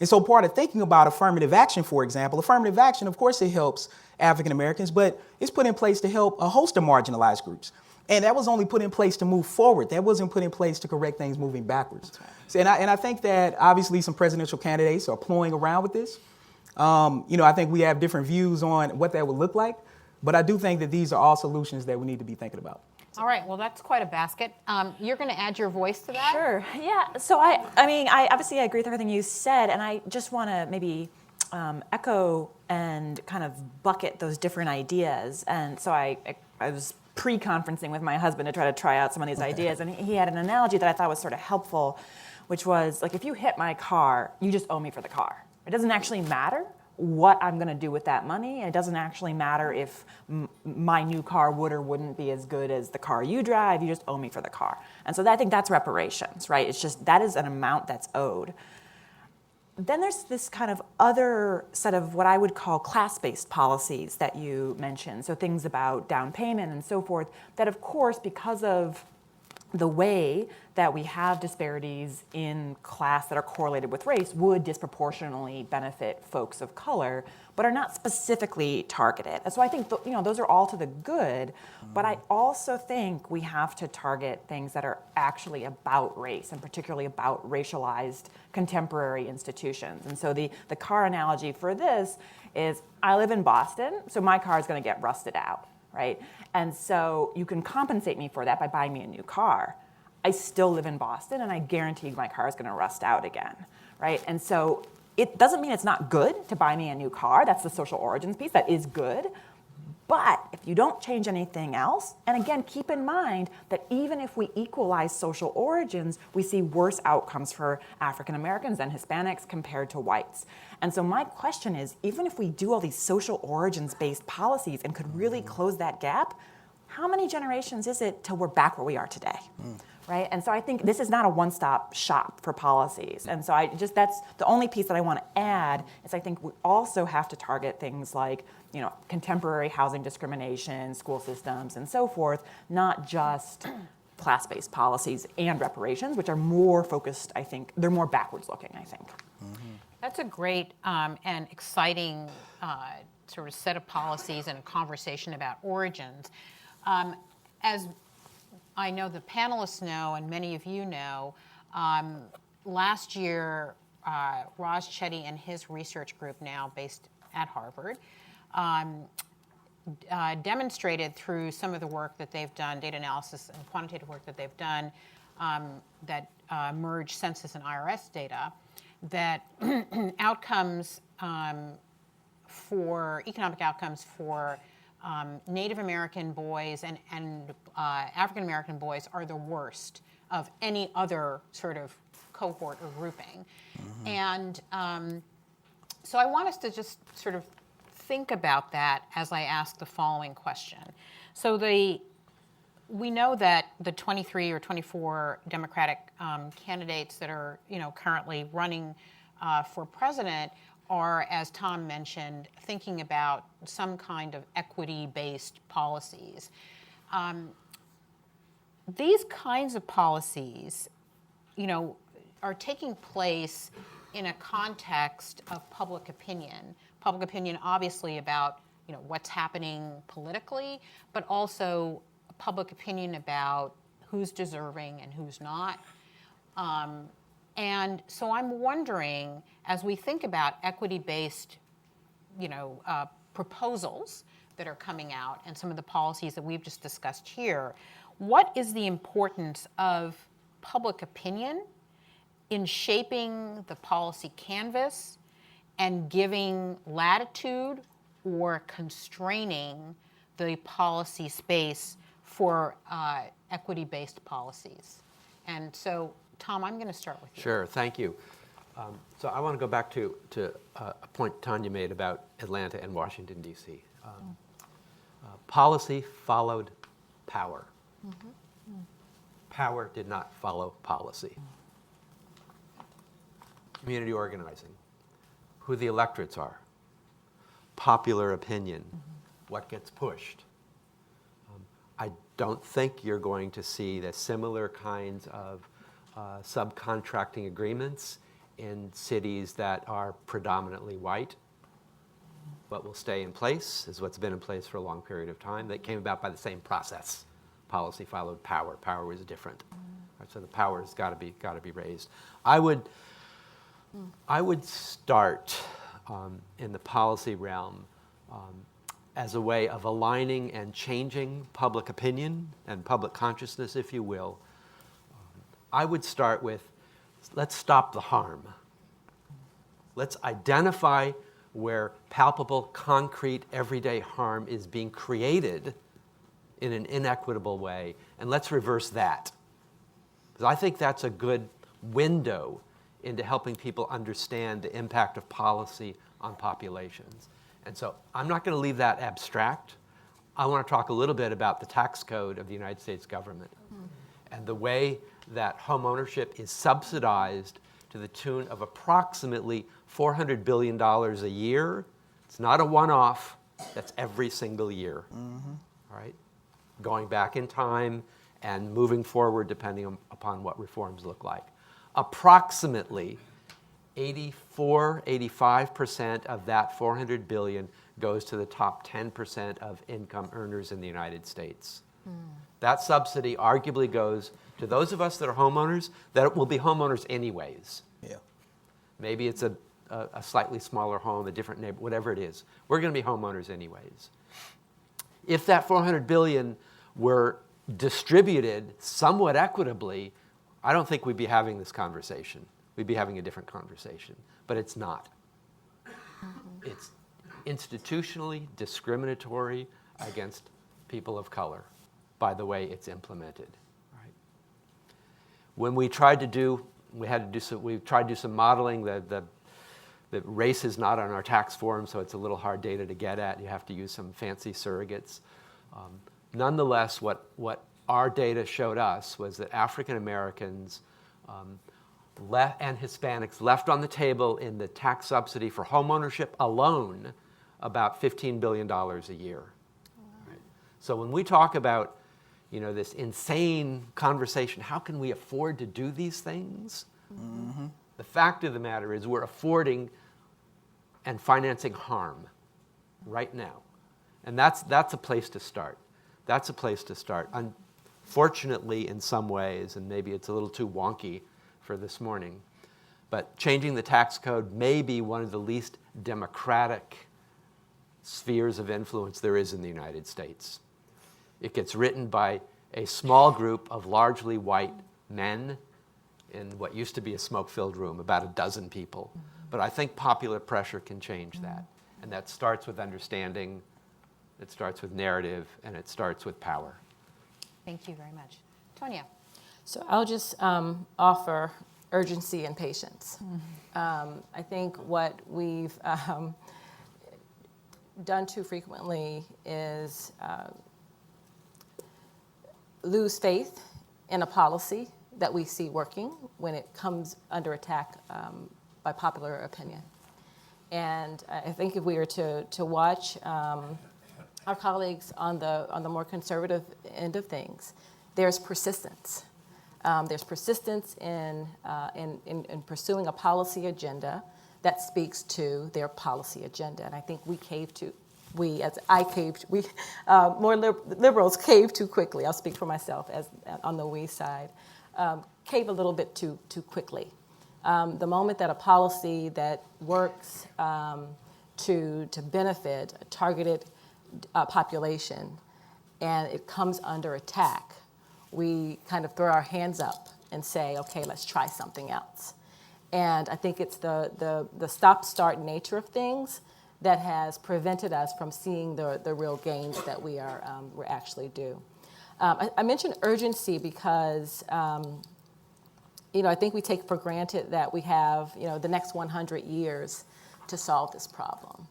And so part of thinking about affirmative action, for example, affirmative action, of course, it helps African Americans, but it's put in place to help a host of marginalized groups. And that was only put in place to move forward. That wasn't put in place to correct things moving backwards. Right. So, and I think that obviously some presidential candidates are playing around with this. I think we have different views on what that would look like. But I do think that these are all solutions that we need to be thinking about. All right, well, that's quite a basket. You're going to add your voice to that? Sure, yeah. So I obviously agree with everything you said, and I just want to maybe echo and kind of bucket those different ideas. And so I was pre-conferencing with my husband to try out some of these ideas, and he had an analogy that I thought was sort of helpful, which was like, if you hit my car, you just owe me for the car. It doesn't actually matter what I'm going to do with that money. And it doesn't actually matter if my new car would or wouldn't be as good as the car you drive. You just owe me for the car. And so I think that's reparations, right? It's just that is an amount that's owed. Then there's this kind of other set of what I would call class-based policies that you mentioned. So things about down payment and so forth that, of course, because of the way that we have disparities in class that are correlated with race would disproportionately benefit folks of color, but are not specifically targeted. And so I think those are all to the good, but I also think we have to target things that are actually about race and particularly about racialized contemporary institutions. And so the car analogy for this is I live in Boston, so my car is going to get rusted out, right? And so you can compensate me for that by buying me a new car. I still live in Boston, and I guarantee my car is going to rust out again, right? And so it doesn't mean it's not good to buy me a new car. That's the social origins piece. That is good. But if you don't change anything else, and again, keep in mind that even if we equalize social origins, we see worse outcomes for African Americans and Hispanics compared to whites. And so my question is, even if we do all these social origins-based policies and could really close that gap, how many generations is it till we're back where we are today? Right? And so I think this is not a one-stop shop for policies. And so that's the only piece that I want to add is I think we also have to target things like, contemporary housing discrimination, school systems, and so forth, not just class-based policies and reparations, which are more focused, I think, they're more backwards looking, I think. That's a great and exciting sort of set of policies and a conversation about origins. As I know the panelists know, and many of you know, last year, Raj Chetty and his research group, now based at Harvard, demonstrated through some of the work that they've done, data analysis and quantitative work that they've done, that merge census and IRS data, that outcomes for economic outcomes for Native American boys and African American boys are the worst of any other sort of cohort or grouping. And so I want us to just sort of think about that as I ask the following question. So we know that the 23 or 24 Democratic candidates that are currently running for president are, as Tom mentioned, thinking about some kind of equity-based policies. These kinds of policies, are taking place in a context of public opinion. Public opinion, obviously, about what's happening politically, but also public opinion about who's deserving and who's not. And so I'm wondering, as we think about equity-based, proposals that are coming out and some of the policies that we've just discussed here, what is the importance of public opinion in shaping the policy canvas and giving latitude or constraining the policy space for equity-based policies? And so, Tom, I'm going to start with you. Sure, thank you. So I want to go back to a point Tanya made about Atlanta and Washington, D.C. Policy followed power. Power did not follow policy. Community organizing, who the electorates are, popular opinion, what gets pushed. I don't think you're going to see the similar kinds of subcontracting agreements in cities that are predominantly white. What will stay in place is what's been in place for a long period of time that came about by the same process. Policy followed power. Power was different. Right, so the power's got to be raised. I would start in the policy realm as a way of aligning and changing public opinion and public consciousness, if you will. I would start with, let's stop the harm. Let's identify where palpable, concrete, everyday harm is being created in an inequitable way, and let's reverse that. Because I think that's a good window into helping people understand the impact of policy on populations. And so I'm not going to leave that abstract. I want to talk a little bit about the tax code of the United States government and the way that home ownership is subsidized to the tune of approximately $400 billion a year. It's not a one-off. That's every single year, all right? Going back in time and moving forward depending upon what reforms look like. Approximately 85% of that $400 billion goes to the top 10% of income earners in the United States. That subsidy arguably goes to those of us that are homeowners that will be homeowners anyways. Yeah. Maybe it's a slightly smaller home, a different neighborhood, whatever it is. We're going to be homeowners anyways. If that $400 billion were distributed somewhat equitably, I don't think we'd be having this conversation. We'd be having a different conversation. But it's not. It's institutionally discriminatory against people of color by the way it's implemented. Right? When we tried to do, we tried to do some modeling. The race is not on our tax form, so it's a little hard data to get at. You have to use some fancy surrogates. Nonetheless, what our data showed us was that African Americans and Hispanics left on the table in the tax subsidy for homeownership alone about $15 billion a year. Right? So when we talk about this insane conversation, how can we afford to do these things? The fact of the matter is we're affording and financing harm right now. And that's a place to start. That's a place to start. Unfortunately, in some ways, and maybe it's a little too wonky for this morning, but changing the tax code may be one of the least democratic spheres of influence there is in the United States. It gets written by a small group of largely white men in what used to be a smoke-filled room, about a dozen people. But I think popular pressure can change that. And that starts with understanding, it starts with narrative, and it starts with power. Thank you very much. Tonya. So I'll just offer urgency and patience. I think what we've done too frequently is lose faith in a policy that we see working when it comes under attack by popular opinion. And I think if we were to watch our colleagues on the more conservative end of things, there's persistence. There's persistence in pursuing a policy agenda that speaks to their policy agenda. And I think more liberals cave too quickly. I'll speak for myself as on the we side. Cave a little bit too quickly. The moment that a policy that works to benefit a targeted population and it comes under attack, we kind of throw our hands up and say, okay, let's try something else. And I think it's the stop-start nature of things that has prevented us from seeing the real gains that we're actually due. I mentioned urgency because I think we take for granted that we have the next 100 years to solve this problem.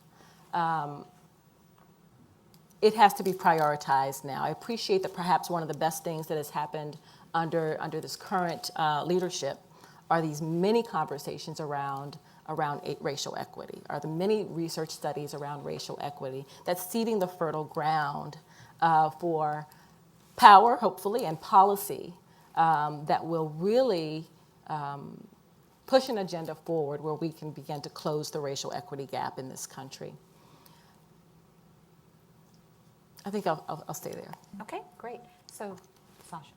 It has to be prioritized now. I appreciate that perhaps one of the best things that has happened under this current leadership are these many conversations around racial equity, are the many research studies around racial equity that's seeding the fertile ground for power, hopefully, and policy that will really push an agenda forward where we can begin to close the racial equity gap in this country. I think I'll stay there. Okay, great. So, Sasha.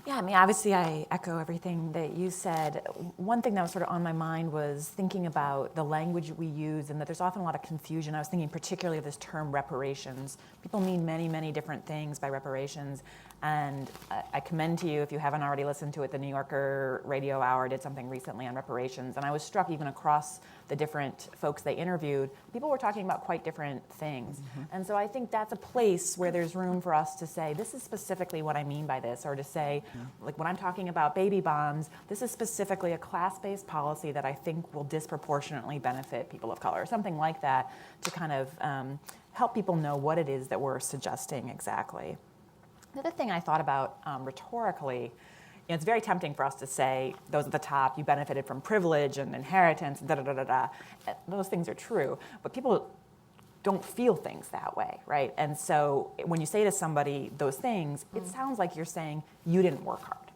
Yeah, I mean, obviously I echo everything that you said. One thing that was sort of on my mind was thinking about the language we use and that there's often a lot of confusion. I was thinking particularly of this term reparations. People mean many, many different things by reparations. And I commend to you, if you haven't already listened to it, the New Yorker Radio Hour did something recently on reparations. And I was struck even across the different folks they interviewed, people were talking about quite different things. Mm-hmm. And so I think that's a place where there's room for us to say, this is specifically what I mean by this, or to say, Like when I'm talking about baby bonds, this is specifically a class-based policy that I think will disproportionately benefit people of color, something like that, to kind of help people know what it is that we're suggesting exactly. The other thing I thought about rhetorically, it's very tempting for us to say, those at the top, you benefited from privilege and inheritance, da-da-da-da-da. Those things are true, but people don't feel things that way, right? And so when you say to somebody those things, it sounds like you're saying you didn't work hard,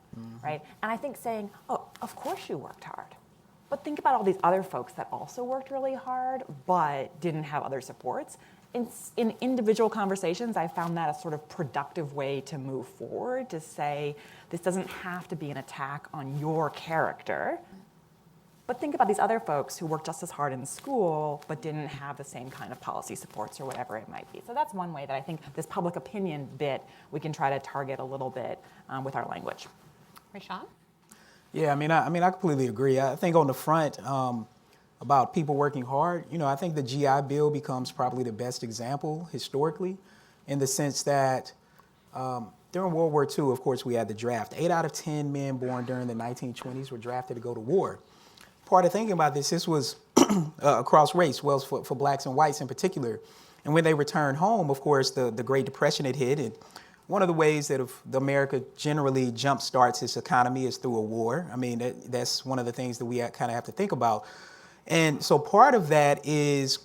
right? And I think saying, oh, of course you worked hard. But think about all these other folks that also worked really hard but didn't have other supports. In individual conversations, I found that a sort of productive way to move forward, to say this doesn't have to be an attack on your character, but think about these other folks who worked just as hard in school but didn't have the same kind of policy supports or whatever it might be. So that's one way that I think this public opinion bit we can try to target a little bit with our language. Rashawn? Yeah, I mean, I completely agree. I think on the front about people working hard, I think the GI Bill becomes probably the best example historically, in the sense that during World War II, of course, we had the draft. 8 out of 10 men born during the 1920s were drafted to go to war. Part of thinking about this was across race, well, for blacks and whites in particular. And when they returned home, of course, the Great Depression had hit. And one of the ways that America generally jumpstarts its economy is through a war. I mean, that's one of the things that we kind of have to think about. And so part of that is,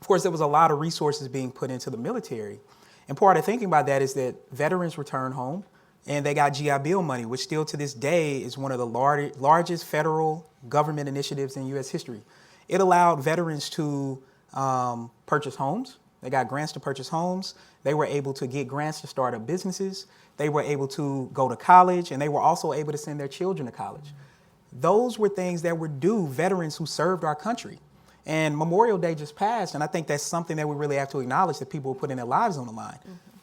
of course, there was a lot of resources being put into the military. And part of thinking about that is that veterans return home and they got GI Bill money, which still to this day is one of the largest federal government initiatives in U.S. history. It allowed veterans to purchase homes. They got grants to purchase homes. They were able to get grants to start up businesses. They were able to go to college, and they were also able to send their children to college. Those were things that were due veterans who served our country. And Memorial Day just passed, and I think that's something that we really have to acknowledge, that people were putting their lives on the line.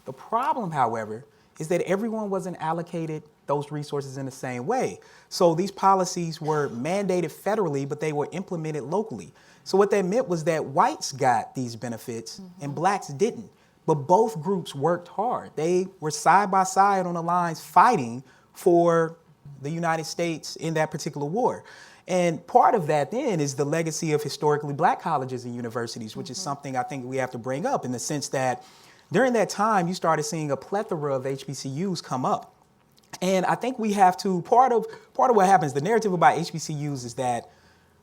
The problem, however, is that everyone wasn't allocated those resources in the same way. So these policies were mandated federally, but they were implemented locally. So what that meant was that whites got these benefits and blacks didn't. But both groups worked hard. They were side by side on the lines fighting for the United States in that particular war. And part of that then is the legacy of historically black colleges and universities, which is something I think we have to bring up, in the sense that during that time, you started seeing a plethora of HBCUs come up. And I think we have to, part of what happens, the narrative about HBCUs is that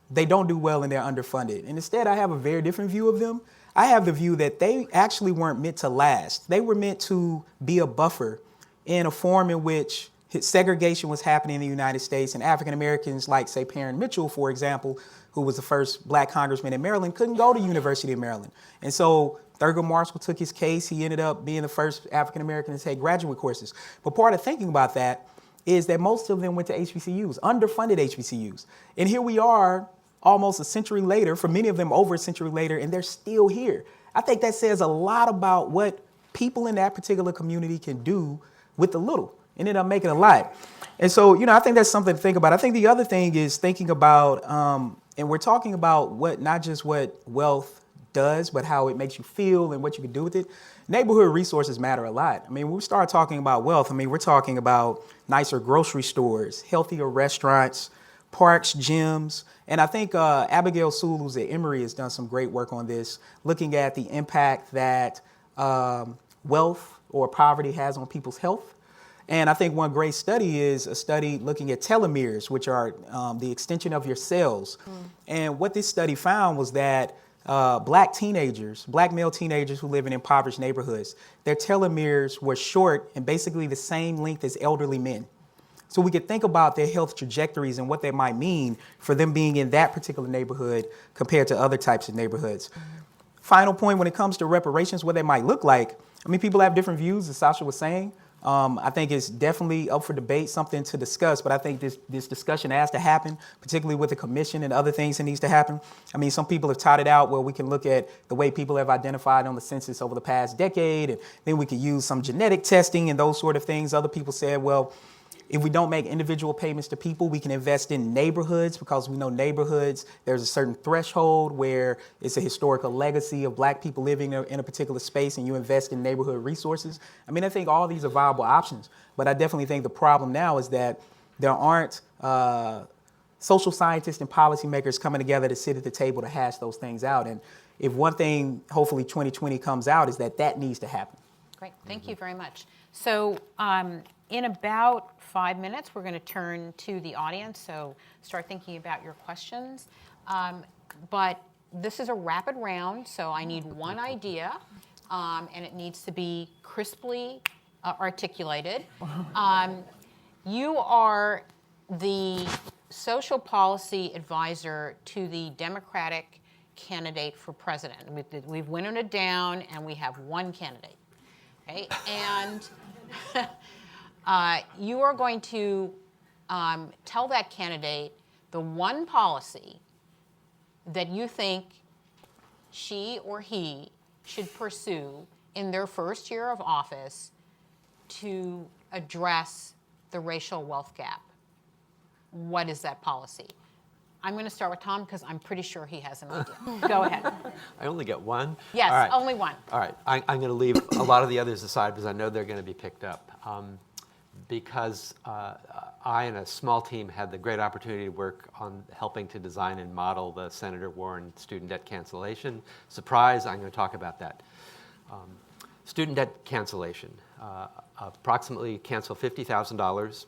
they don't do well and they're underfunded. And instead, I have a very different view of them. I have the view that they actually weren't meant to last. They were meant to be a buffer in a form in which segregation was happening in the United States, and African Americans like, say, Perrin Mitchell, for example, who was the first black congressman in Maryland, couldn't go to University of Maryland. And so Thurgood Marshall took his case. He ended up being the first African American to take graduate courses. But part of thinking about that is that most of them went to HBCUs, underfunded HBCUs. And here we are almost a century later, for many of them over a century later, and they're still here. I think that says a lot about what people in that particular community can do with the little, and end up making a lot. And so, I think that's something to think about. I think the other thing is thinking about, and we're talking about not just what wealth does, but how it makes you feel and what you can do with it. Neighborhood resources matter a lot. I mean, when we start talking about wealth, we're talking about nicer grocery stores, healthier restaurants, parks, gyms. And I think Abigail Sewell, who's at Emory, has done some great work on this, looking at the impact that wealth or poverty has on people's health. And I think one great study is a study looking at telomeres, which are the extension of your cells. And what this study found was that black male teenagers who live in impoverished neighborhoods, their telomeres were short and basically the same length as elderly men. So we could think about their health trajectories and what they might mean for them being in that particular neighborhood compared to other types of neighborhoods. Final point, when it comes to reparations, what they might look like, people have different views, as Sasha was saying. I think it's definitely up for debate, something to discuss, but I think this discussion has to happen, particularly with the commission and other things that needs to happen. Some people have touted out, well, we can look at the way people have identified on the census over the past decade, and then we could use some genetic testing and those sort of things. Other people said, well, If we don't make individual payments to people, we can invest in neighborhoods, because we know neighborhoods, there's a certain threshold where it's a historical legacy of Black people living in a particular space, and you invest in neighborhood resources. I mean, I think all these are viable options, but I definitely think the problem now is that there aren't social scientists and policymakers coming together to sit at the table to hash those things out. And if one thing, hopefully 2020 comes out, is that needs to happen. Great, thank you very much. So in about 5 minutes, we're going to turn to the audience, so start thinking about your questions. But this is a rapid round, so I need one idea, and it needs to be crisply articulated. You are the social policy advisor to the Democratic candidate for president. We've winnowed it down, and we have one candidate. Okay? And you are going to tell that candidate the one policy that you think she or he should pursue in their first year of office to address the racial wealth gap. What is that policy? I'm going to start with Tom because I'm pretty sure he has an idea. Go ahead. I only get one? Yes, All right. only one. All right, I'm going to leave a lot of the others aside because I know they're going to be picked up. Because I and a small team had the great opportunity to work on helping to design and model the Senator Warren student debt cancellation. Surprise, I'm going to talk about that. Student debt cancellation, approximately cancel $50,000,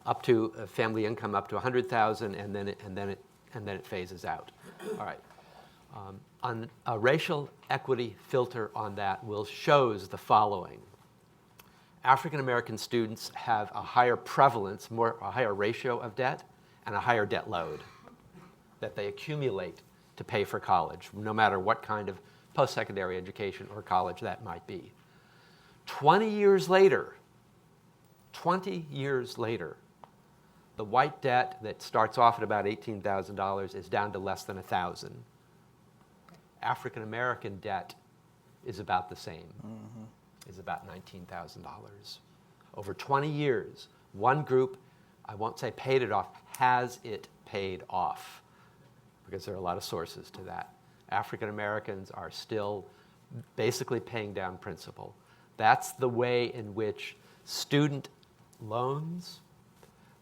up to a family income up to $100,000, and then it phases out. All right. On a racial equity filter on that shows the following. African American students have a higher prevalence, a higher ratio of debt, and a higher debt load that they accumulate to pay for college, no matter what kind of post-secondary education or college that might be. 20 years later, the white debt that starts off at about $18,000 is down to less than $1,000. African American debt is about the same. Is about $19,000. Over 20 years, one group, I won't say paid it off, has it paid off, because there are a lot of sources to that. African Americans are still basically paying down principal. That's the way in which student loans,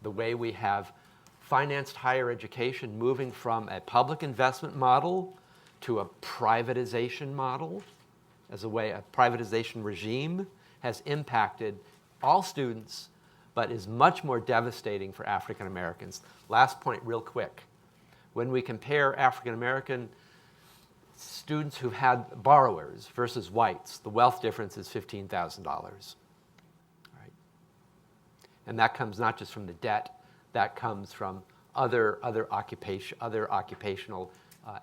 the way we have financed higher education moving from a public investment model to a privatization model, as a privatization regime has impacted all students, but is much more devastating for African Americans. Last point, real quick. When we compare African American students who've had borrowers versus whites, the wealth difference is $15,000. Right? And that comes not just from the debt, that comes from other occupational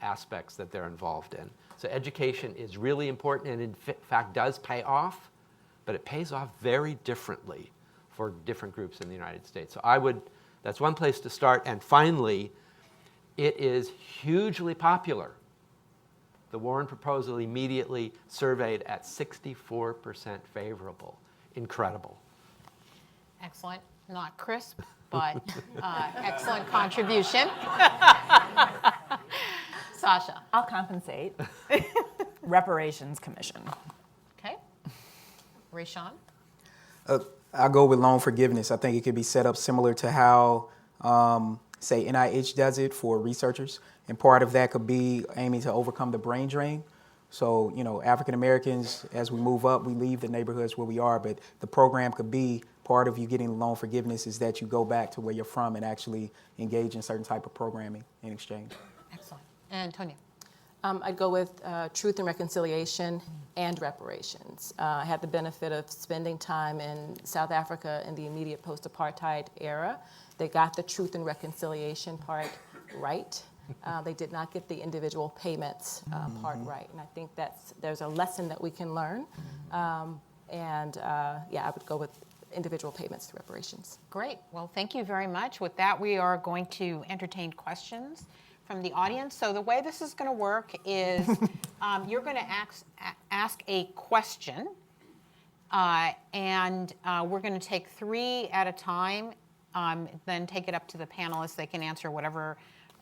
aspects that they're involved in. So education is really important and in fact does pay off, but it pays off very differently for different groups in the United States. So that's one place to start. And finally, it is hugely popular. The Warren proposal immediately surveyed at 64% favorable. Incredible. Excellent. Not crisp, but excellent contribution. Sasha. I'll compensate. Reparations Commission. Okay. Rayshawn. I'll go with loan forgiveness. I think it could be set up similar to how, say, NIH does it for researchers. And part of that could be aiming to overcome the brain drain. So, African Americans, as we move up, we leave the neighborhoods where we are, but the program could be part of you getting loan forgiveness is that you go back to where you're from and actually engage in certain type of programming in exchange. Excellent. And Tonya. I'd go with truth and reconciliation and reparations. I had the benefit of spending time in South Africa in the immediate post-apartheid era. They got the truth and reconciliation part right. They did not get the individual payments part right. And I think there's a lesson that we can learn. I would go with individual payments to reparations. Great. Well, thank you very much. With that, we are going to entertain questions from the audience. So the way this is going to work is you're going to ask a question, And we're going to take 3 at a time, then take it up to the panelists. They can answer whatever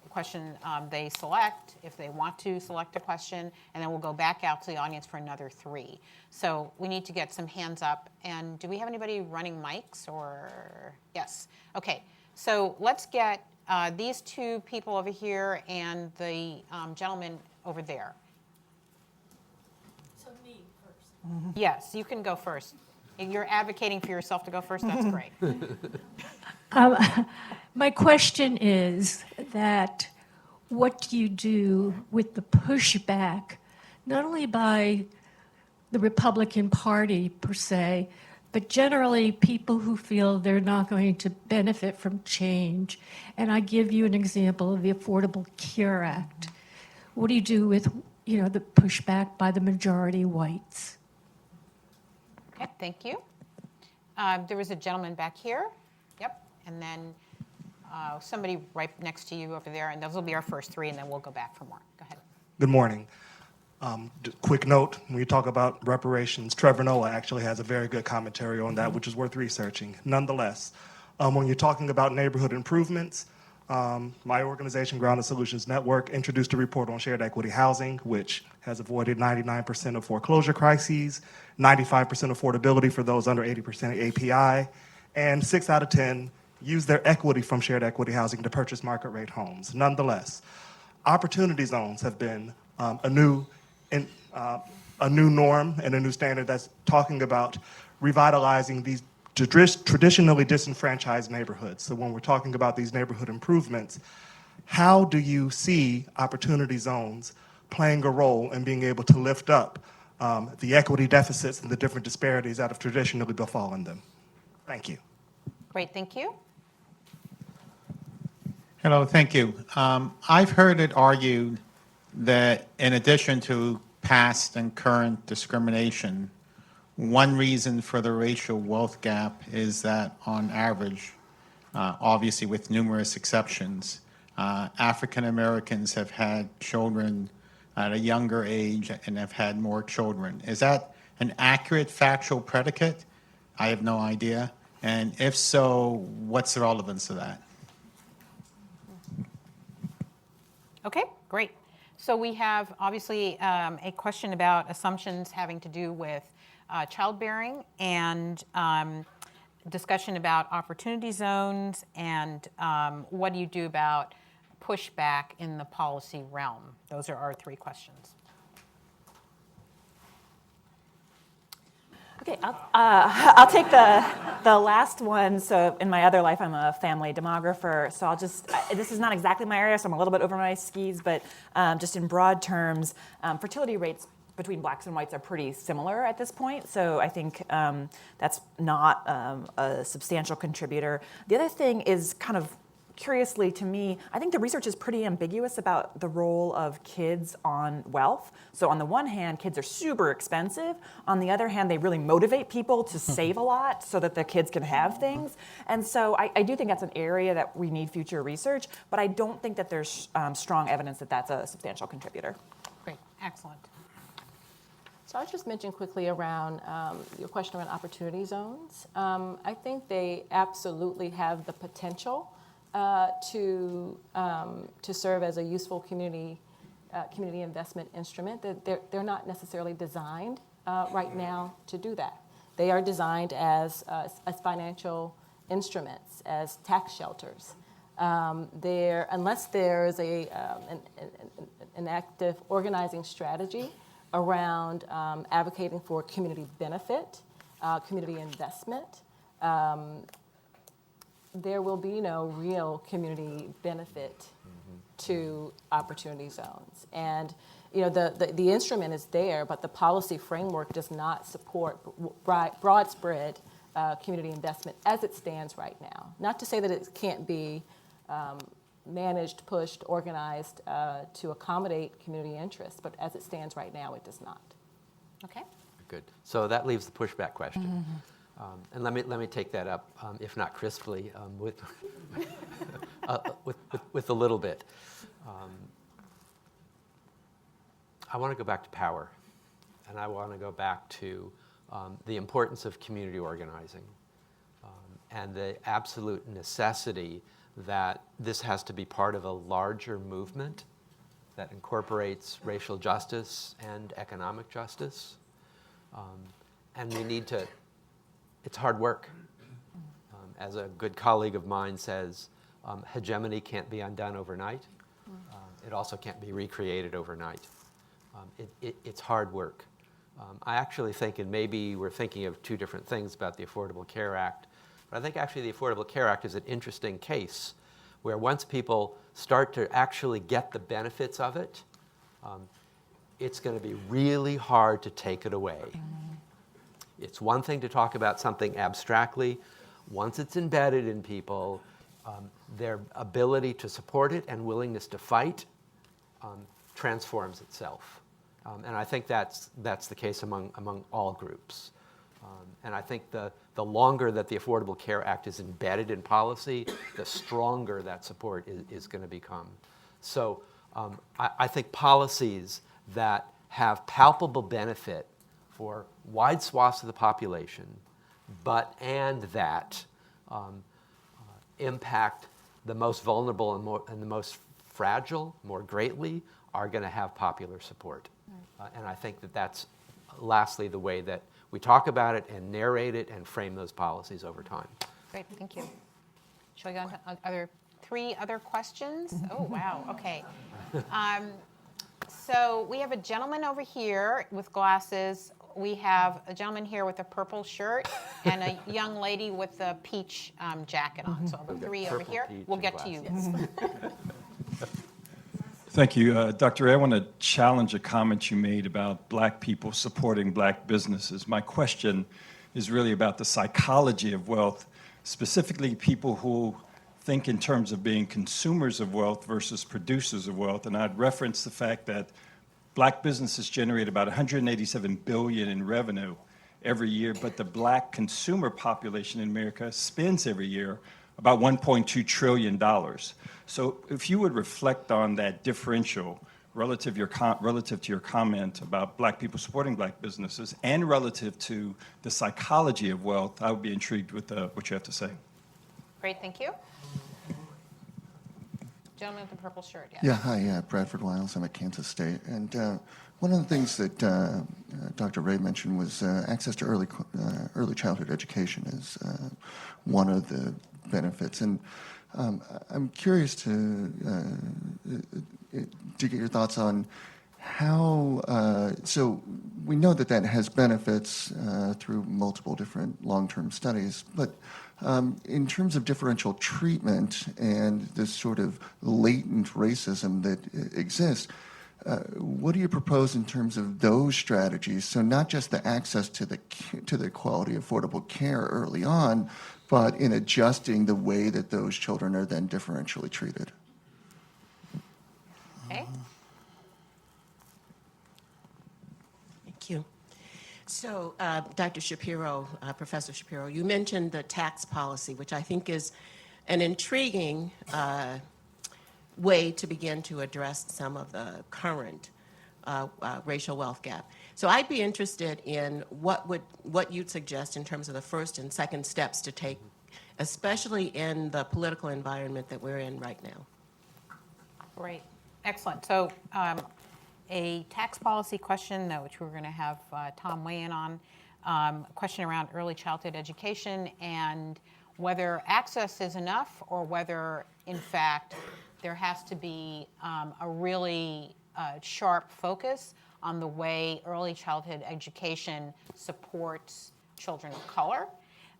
question they select, if they want to select a question, and then we'll go back out to the audience for another 3. So we need to get some hands up. And do we have anybody running mics or? Yes. Okay. So let's get these 2 people over here and the gentleman over there. So me first. Yes, you can go first. If you're advocating for yourself to go first, that's great. My question is that what do you do with the pushback, not only by the Republican Party per se, but generally people who feel they're not going to benefit from change? And I give you an example of the Affordable Care Act. What do you do with, the pushback by the majority whites? Okay, thank you. There was a gentleman back here. Yep. And then somebody right next to you over there. And those will be our first 3, and then we'll go back for more. Go ahead. Good morning. Quick note, when you talk about reparations, Trevor Noah actually has a very good commentary on that, which is worth researching. Nonetheless, when you're talking about neighborhood improvements, my organization, Grounded Solutions Network, introduced a report on shared equity housing, which has avoided 99% of foreclosure crises, 95% affordability for those under 80% API, and 6 out of 10 use their equity from shared equity housing to purchase market rate homes. Nonetheless, opportunity zones have been a new norm and a new standard that's talking about revitalizing these traditionally disenfranchised neighborhoods. So when we're talking about these neighborhood improvements, how do you see opportunity zones playing a role in being able to lift up the equity deficits and the different disparities that have traditionally befallen them? Thank you. Great, thank you. Hello, thank you. I've heard it argued that in addition to past and current discrimination, one reason for the racial wealth gap is that on average, obviously with numerous exceptions, African Americans have had children at a younger age and have had more children. Is that an accurate factual predicate? I have no idea. And if so, what's the relevance of that? Okay, great. So we have obviously a question about assumptions having to do with childbearing and discussion about opportunity zones and what do you do about pushback in the policy realm? Those are our 3 questions. Okay, I'll take the last one. So in my other life, I'm a family demographer. So this is not exactly my area, so I'm a little bit over my skis, but just in broad terms, fertility rates between blacks and whites are pretty similar at this point. So I think that's not a substantial contributor. The other thing is kind of curiously to me, I think the research is pretty ambiguous about the role of kids on wealth. So on the one hand, kids are super expensive. On the other hand, they really motivate people to save a lot so that their kids can have things. And so I do think that's an area that we need future research, but I don't think that there's strong evidence that that's a substantial contributor. Great, excellent. So I'll just mention quickly around your question around opportunity zones. I think they absolutely have the potential to serve as a useful community investment instrument. They're not necessarily designed right now to do that. They are designed as financial instruments, as tax shelters. Unless there's an active organizing strategy around advocating for community benefit, community investment, there will be no real community benefit to opportunity zones. And the instrument is there, but the policy framework does not support broad spread community investment as it stands right now. Not to say that it can't be managed, pushed, organized to accommodate community interests, but as it stands right now, it does not. Okay. Good. So that leaves the pushback question. And let me take that up, if not crisply, with a little bit. I want to go back to power, and I want to go back to the importance of community organizing, and the absolute necessity that this has to be part of a larger movement that incorporates racial justice and economic justice. And we need to, it's hard work. As a good colleague of mine says, hegemony can't be undone overnight. It also can't be recreated overnight. It's hard work. I actually think, and maybe we're thinking of two different things about the Affordable Care Act, but I think actually the Affordable Care Act is an interesting case where once people start to actually get the benefits of it, it's going to be really hard to take it away. It's one thing to talk about something abstractly. Once it's embedded in people, their ability to support it and willingness to fight transforms itself. And I think that's the case among all groups. And I think the longer that the Affordable Care Act is embedded in policy, the stronger that support is going to become. So I think policies that have palpable benefit for wide swaths of the population, and that impact the most vulnerable and the most fragile more greatly are going to have popular support. And I think that's lastly the way that we talk about it and narrate it and frame those policies over time. Great, thank you. Shall we go on to three other questions? Oh, wow, okay. So we have a gentleman over here with glasses. We have a gentleman here with a purple shirt and a young lady with a peach jacket on. So the three over here. We'll get to you. Thank you. Dr. Ray, I want to challenge a comment you made about black people supporting black businesses. My question is really about the psychology of wealth, specifically people who think in terms of being consumers of wealth versus producers of wealth. And I'd reference the fact that black businesses generate about $187 billion in revenue every year, but the black consumer population in America spends every year about $1.2 trillion. So if you would reflect on that differential relative to your comment about black people supporting black businesses and relative to the psychology of wealth, I would be intrigued with what you have to say. Great, thank you. Gentleman with the purple shirt, yes. Yeah, hi, Bradford Wiles. I'm at Kansas State. And one of the things that Dr. Ray mentioned was access to early childhood education is one of the benefits. And I'm curious to get your thoughts on how, so we know that has benefits through multiple different long-term studies, but in terms of differential treatment and this sort of latent racism that exists, what do you propose in terms of those strategies? So not just the access to the quality, affordable care early on, but in adjusting the way that those children are then differentially treated. Okay. Thank you. So, Dr. Shapiro, Professor Shapiro, you mentioned the tax policy, which I think is an intriguing way to begin to address some of the current racial wealth gap. So I'd be interested in what you'd suggest in terms of the first and second steps to take, especially in the political environment that we're in right now. Great, excellent. So a tax policy question, which we're going to have Tom weigh in on, a question around early childhood education and whether access is enough or whether, in fact, there has to be a really sharp focus on the way early childhood education supports children of color.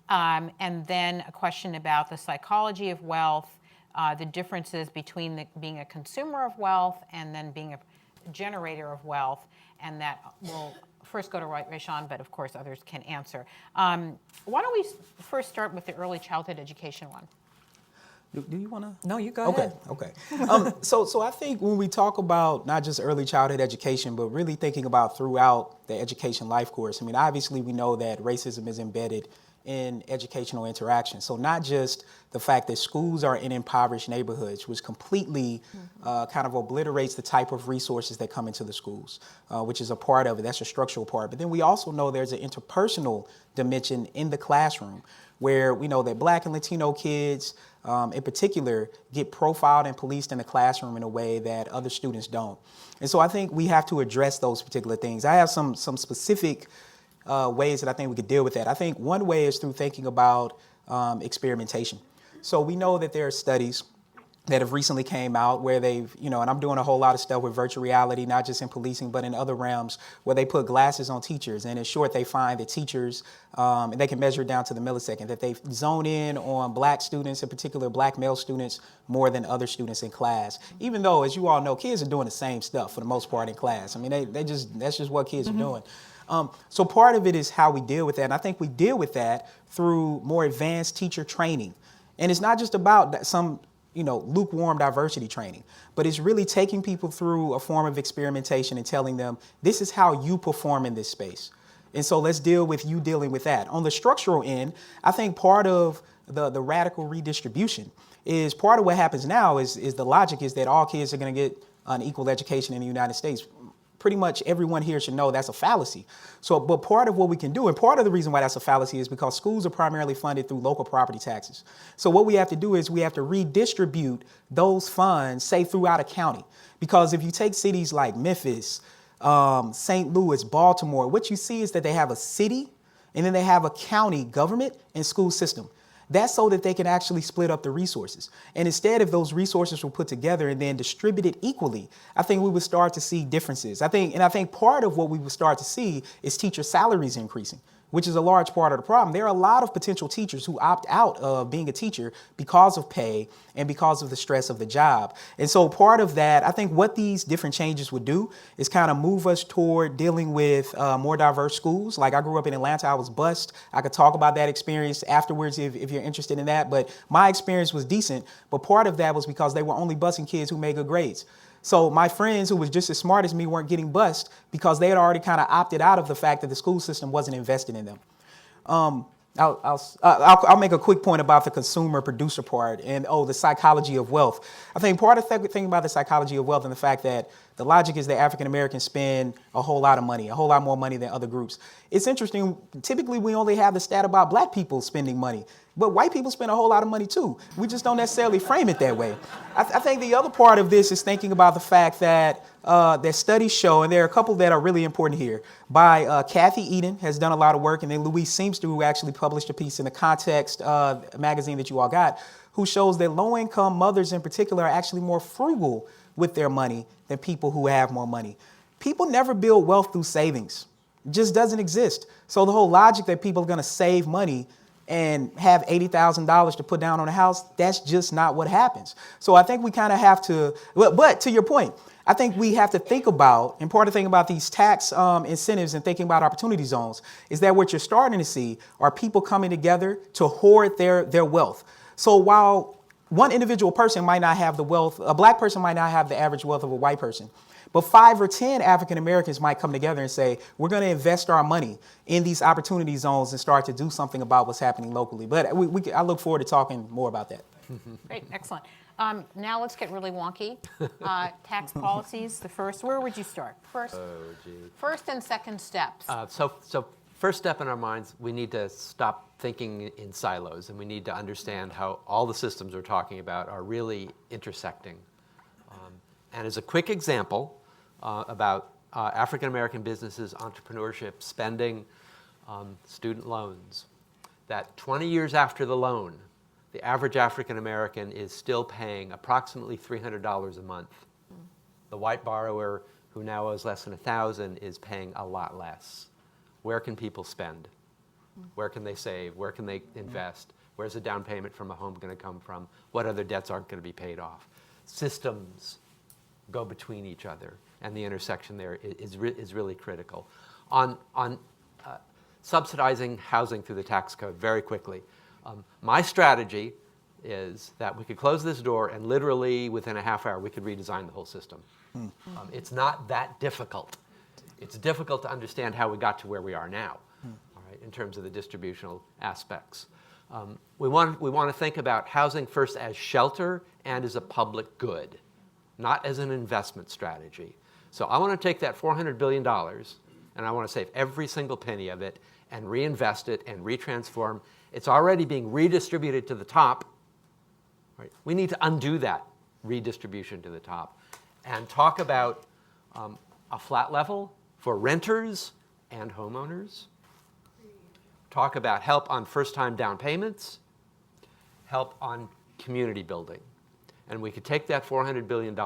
And then a question about the psychology of wealth, the differences between being a consumer of wealth and then being a generator of wealth, and that will first go to Rayshawn, but of course others can answer. Why don't we first start with the early childhood education one? Do you want to? No, you go ahead. Okay. So I think when we talk about not just early childhood education, but really thinking about throughout the education life course, I mean, obviously we know that racism is embedded in educational interaction. So not just the fact that schools are in impoverished neighborhoods, which completely kind of obliterates the type of resources that come into the schools, which is a part of it. That's a structural part. But then we also know there's an interpersonal dimension in the classroom where we know that Black and Latino kids in particular get profiled and policed in the classroom in a way that other students don't. And so I think we have to address those particular things. I have some specific ways that I think we could deal with that. I think one way is through thinking about experimentation. So we know that there are studies that have recently came out where they've, and I'm doing a whole lot of stuff with virtual reality, not just in policing, but in other realms, where they put glasses on teachers. And in short, they find that teachers, and they can measure it down to the millisecond, that they zone in on Black students, in particular Black male students, more than other students in class. Even though, as you all know, kids are doing the same stuff for the most part in class. I mean, that's just what kids are doing. So part of it is how we deal with that. And I think we deal with that through more advanced teacher training. And it's not just about some lukewarm diversity training, but it's really taking people through a form of experimentation and telling them, this is how you perform in this space. And so let's deal with you dealing with that. On the structural end, I think part of the radical redistribution is part of what happens now is the logic is that all kids are going to get an equal education in the United States. Pretty much everyone here should know that's a fallacy. So, but part of what we can do, and part of the reason why that's a fallacy is because schools are primarily funded through local property taxes. So what we have to do is we have to redistribute those funds, say, throughout a county. Because if you take cities like Memphis, St. Louis, Baltimore, what you see is that they have a city and then they have a county government and school system. That's so that they can actually split up the resources. And instead, if those resources were put together and then distributed equally, I think we would start to see differences. I think part of what we would start to see is teacher salaries increasing, which is a large part of the problem. There are a lot of potential teachers who opt out of being a teacher because of pay and because of the stress of the job. And so part of that, I think what these different changes would do is kind of move us toward dealing with more diverse schools. Like I grew up in Atlanta, I was bused. I could talk about that experience afterwards if you're interested in that. But my experience was decent. But part of that was because they were only busing kids who made good grades. So my friends who was just as smart as me weren't getting bused because they had already kind of opted out of the fact that the school system wasn't invested in them. I'll make a quick point about the consumer producer part and the psychology of wealth. I think part of the thing about the psychology of wealth and the fact that the logic is that African Americans spend a whole lot of money, a whole lot more money than other groups. It's interesting. Typically, we only have the stat about Black people spending money. But white people spend a whole lot of money too. We just don't necessarily frame it that way. I think the other part of this is thinking about the fact that that studies show, and there are a couple that are really important here, by Kathy Eden has done a lot of work, and then Louise Seamster, who actually published a piece in the Context magazine that you all got, who shows that low-income mothers in particular are actually more frugal with their money than people who have more money. People never build wealth through savings. It just doesn't exist. So the whole logic that people are going to save money and have $80,000 to put down on a house, that's just not what happens. So I think we kind of have to, but to your point, I think we have to think about, and part of the thing about these tax incentives and thinking about opportunity zones is that what you're starting to see are people coming together to hoard their wealth. So while one individual person might not have the wealth, a Black person might not have the average wealth of a white person, but 5 or 10 African Americans might come together and say, we're going to invest our money in these opportunity zones and start to do something about what's happening locally. But I look forward to talking more about that. Great, excellent. Now let's get really wonky. Tax policies, the first. Where would you start? First and second steps. So first step in our minds, we need to stop thinking in silos, and we need to understand how all the systems we're talking about are really intersecting. And as a quick example about African-American businesses, entrepreneurship, spending, student loans, that 20 years after the loan, the average African-American is still paying approximately $300 a month. The white borrower, who now owes less than $1,000, is paying a lot less. Where can people spend? Where can they save? Where can they invest? Where's the down payment from a home going to come from? What other debts aren't going to be paid off? Systems go between each other, and the intersection there is really critical. On subsidizing housing through the tax code, very quickly, my strategy is that we could close this door and literally within a half hour we could redesign the whole system. It's not that difficult. It's difficult to understand how we got to where we are now. All right, in terms of the distributional aspects. We want to think about housing first as shelter and as a public good, not as an investment strategy. So I want to take that $400 billion and I want to save every single penny of it and reinvest it and retransform. It's already being redistributed to the top. Right? We need to undo that redistribution to the top and talk about a flat level for renters and homeowners. Talk about help on first-time down payments, help on community building. And we could take that $400 billion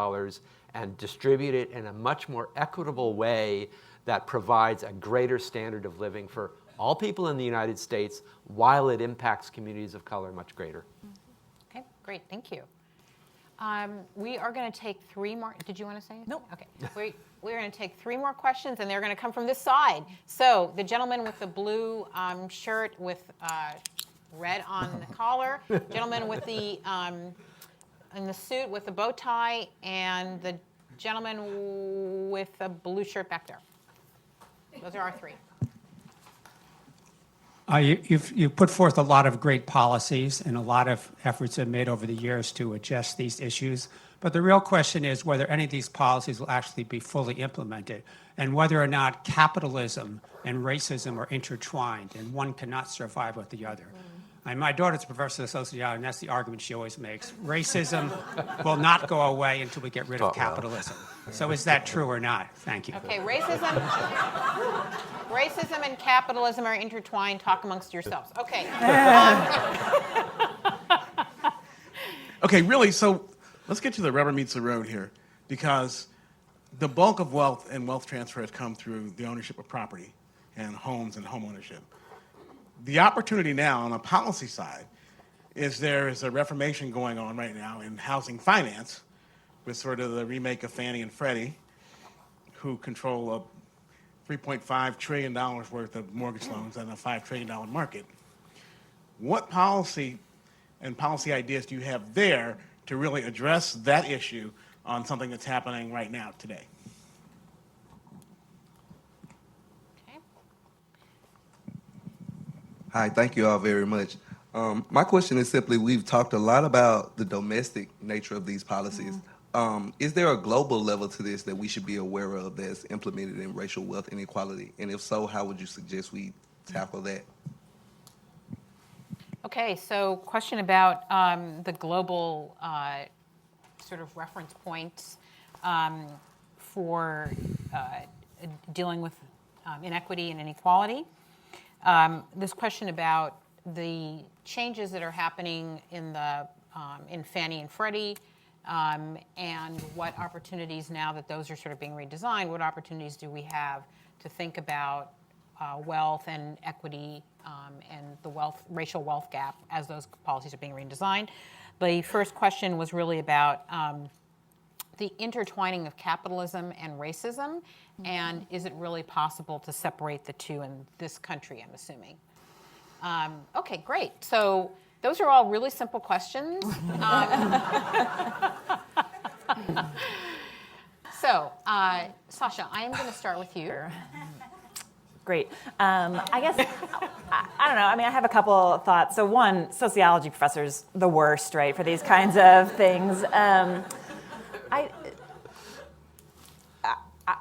and distribute it in a much more equitable way that provides a greater standard of living for all people in the United States while it impacts communities of color much greater. Okay, great, thank you. We are going to take 3 more. Did you want to say anything? Nope. Okay. We're going to take 3 more questions, and they're going to come from this side. So the gentleman with the blue shirt with red on the collar, gentleman with the in the suit with the bow tie, and the gentleman with the blue shirt back there. Those are our 3. You've put forth a lot of great policies, and a lot of efforts have made over the years to address these issues. But the real question is whether any of these policies will actually be fully implemented, and whether or not capitalism and racism are intertwined, and one cannot survive with the other. And my daughter's a professor of sociology, and that's the argument she always makes. Racism will not go away until we get rid of capitalism. So is that true or not? Thank you. Okay, racism and capitalism are intertwined. Talk amongst yourselves. Okay. Okay, really, so let's get to the rubber meets the road here, because the bulk of wealth and wealth transfer has come through the ownership of property and homes and home ownership. The opportunity now on the policy side is there is a reformation going on right now in housing finance with sort of the remake of Fannie and Freddie, who control a $3.5 trillion worth of mortgage loans and a $5 trillion market. What policy and policy ideas do you have there to really address that issue on something that's happening right now today? Hi, thank you all very much. My question is simply, we've talked a lot about the domestic nature of these policies. Is there a global level to this that we should be aware of that's implemented in racial wealth inequality? And if so, how would you suggest we tackle that? Okay, so question about the global sort of reference points for dealing with inequity and inequality. This question about the changes that are happening in the in Fannie and Freddie, and what opportunities now that those are sort of being redesigned, what opportunities do we have to think about wealth and equity and the racial wealth gap as those policies are being redesigned? The first question was really about the intertwining of capitalism and racism, and is it really possible to separate the two in this country, I'm assuming? Okay, great. So those are all really simple questions. So, Sasha, I am going to start with you. Great. I guess, I don't know. I mean, I have a couple thoughts. So one, sociology professor's the worst, right, for these kinds of things.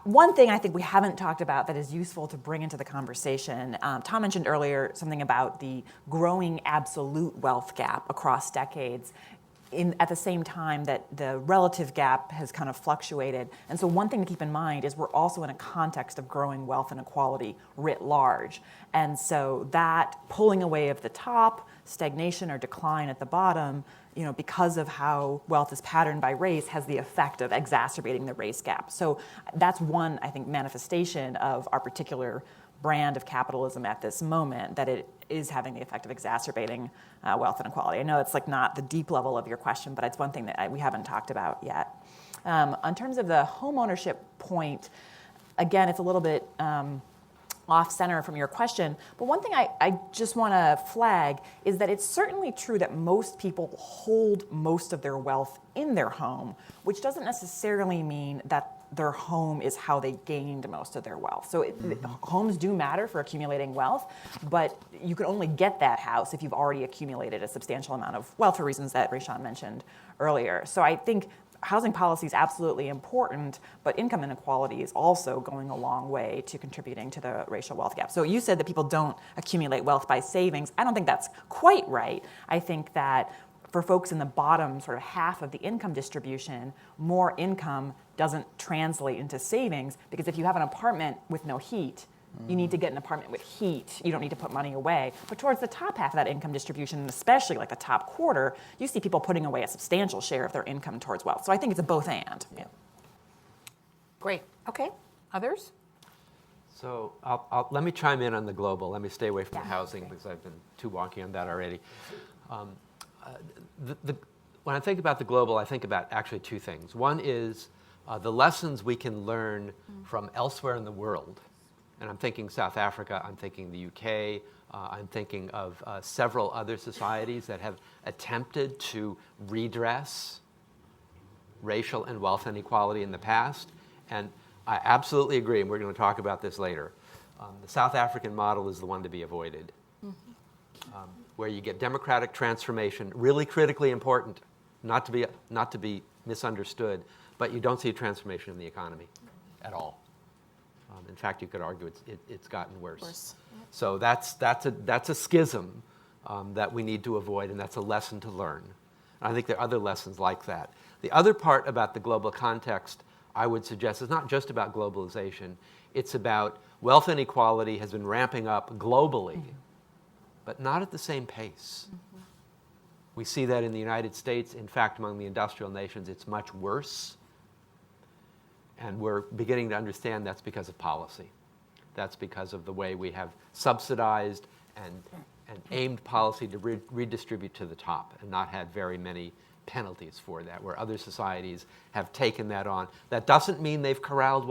One thing I think we haven't talked about that is useful to bring into the conversation, Tom mentioned earlier something about the growing absolute wealth gap across decades at the same time that the relative gap has kind of fluctuated. And so one thing to keep in mind is we're also in a context of growing wealth inequality writ large. And so that pulling away of the top, stagnation or decline at the bottom, because of how wealth is patterned by race, has the effect of exacerbating the race gap. So that's one, I think, manifestation of our particular brand of capitalism at this moment, that it is having the effect of exacerbating wealth inequality. I know it's like not the deep level of your question, but it's one thing that we haven't talked about yet. In terms of the home ownership point, again, it's a little bit off-center from your question, but one thing I just want to flag is that it's certainly true that most people hold most of their wealth in their home, which doesn't necessarily mean that their home is how they gained most of their wealth. So homes do matter for accumulating wealth, but you can only get that house if you've already accumulated a substantial amount of wealth for reasons that Rayshawn mentioned earlier. So I think housing policy is absolutely important, but income inequality is also going a long way to contributing to the racial wealth gap. So you said that people don't accumulate wealth by savings. I don't think that's quite right. I think that for folks in the bottom sort of half of the income distribution, more income doesn't translate into savings, because if you have an apartment with no heat, you need to get an apartment with heat. You don't need to put money away. But towards the top half of that income distribution, and especially like the top quarter, you see people putting away a substantial share of their income towards wealth. So I think it's a both and. Yeah. Great. Okay. Others? So let me chime in on the global. Let me stay away from the housing because I've been too wonky on that already. When I think about the global, I think about actually two things. One is the lessons we can learn from elsewhere in the world. And I'm thinking South Africa, I'm thinking the UK, I'm thinking of several other societies that have attempted to redress racial and wealth inequality in the past. And I absolutely agree, and we're going to talk about this later. The South African model is the one to be avoided, where you get democratic transformation, really critically important, not to be misunderstood, but you don't see a transformation in the economy at all. In fact, you could argue it's gotten worse. So that's a schism that we need to avoid, and that's a lesson to learn. And I think there are other lessons like that. The other part about the global context, I would suggest, is not just about globalization. It's about wealth inequality has been ramping up globally, but not at the same pace. We see that in the United States. In fact, among the industrial nations, it's much worse. And we're beginning to understand that's because of policy. That's because of the way we have subsidized and aimed policy to redistribute to the top and not had very many penalties for that, where other societies have taken that on. That doesn't mean they've corralled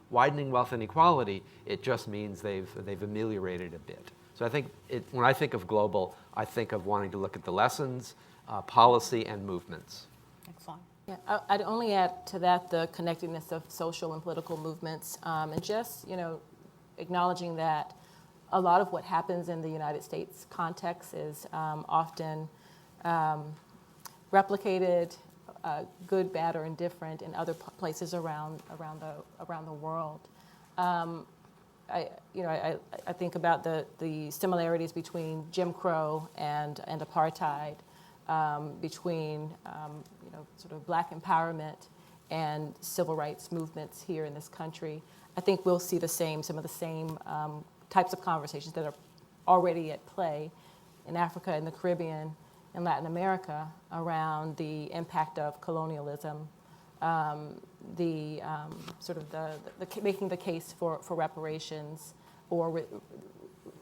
widening wealth inequality. It just means they've ameliorated a bit. So I think when I think of global, I think of wanting to look at the lessons, policy, and movements. Excellent. Yeah, I'd only add to that the connectedness of social and political movements, and just acknowledging that a lot of what happens in the United States context is often replicated, good, bad, or indifferent, in other places around the world. I think about the similarities between Jim Crow and apartheid, between sort of black empowerment and civil rights movements here in this country. I think we'll see some of the same types of conversations that are already at play in Africa and the Caribbean and Latin America around the impact of colonialism, making the case for reparations or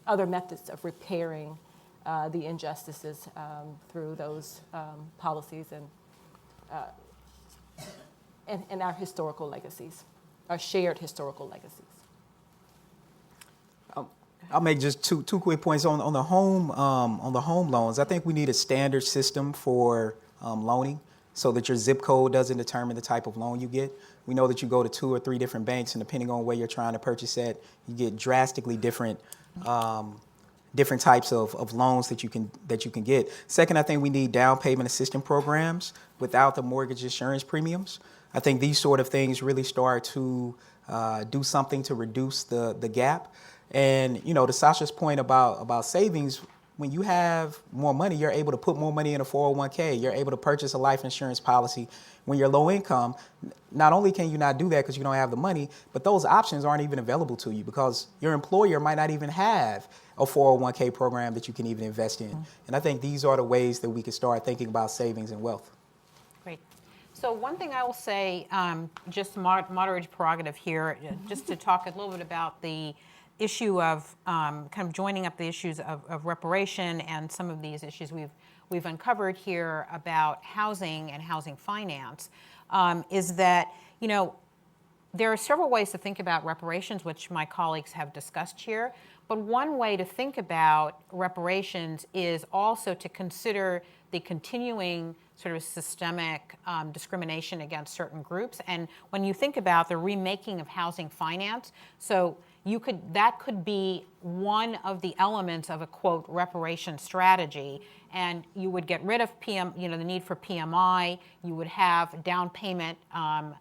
other methods of repairing the injustices through those policies and our historical legacies, our shared historical legacies. I'll make just two quick points on the home loans. I think we need a standard system for loaning, so that your zip code doesn't determine the type of loan you get. We know that you go to 2 or 3 different banks, and depending on where you're trying to purchase at, you get drastically different types of loans that you can get. Second, I think we need down payment assistance programs without the mortgage insurance premiums. I think these sort of things really start to do something to reduce the gap. And to Sasha's point about savings, when you have more money, you're able to put more money in a 401k. You're able to purchase a life insurance policy. When you're low income, not only can you not do that because you don't have the money, but those options aren't even available to you because your employer might not even have a 401k program that you can even invest in. And I think these are the ways that we can start thinking about savings and wealth. Great. So one thing I will say, just moderator's prerogative here, just to talk a little bit about the issue of kind of joining up the issues of reparation and some of these issues we've uncovered here about housing and housing finance, is that there are several ways to think about reparations, which my colleagues have discussed here. But one way to think about reparations is also to consider the continuing sort of systemic discrimination against certain groups. And when you think about the remaking of housing finance, so that could be one of the elements of a, quote, reparation strategy. And you would get rid of the need for PMI, you would have down payment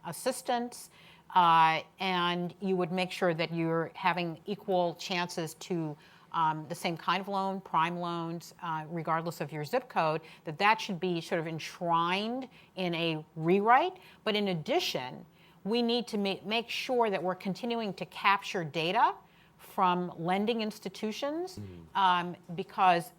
assistance, and you would make sure that you're having equal chances to the same kind of loan, prime loans, regardless of your zip code, that should be sort of enshrined in a rewrite. But in addition, we need to make sure that we're continuing to capture data from lending institutions, because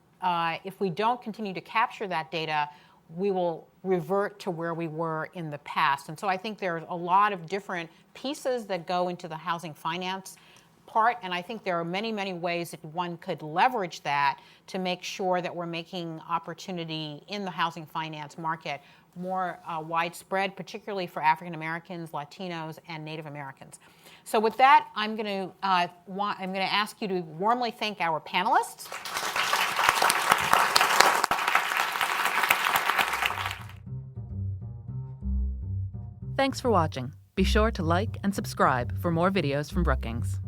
if we don't continue to capture that data, we will revert to where we were in the past. And so I think there's a lot of different pieces that go into the housing finance part, and I think there are many, many ways that one could leverage that to make sure that we're making opportunity in the housing finance market more widespread, particularly for African Americans, Latinos, and Native Americans. So with that, I'm going to ask you to warmly thank our panelists. Thanks for watching. Be sure to like and subscribe for more videos from Brookings.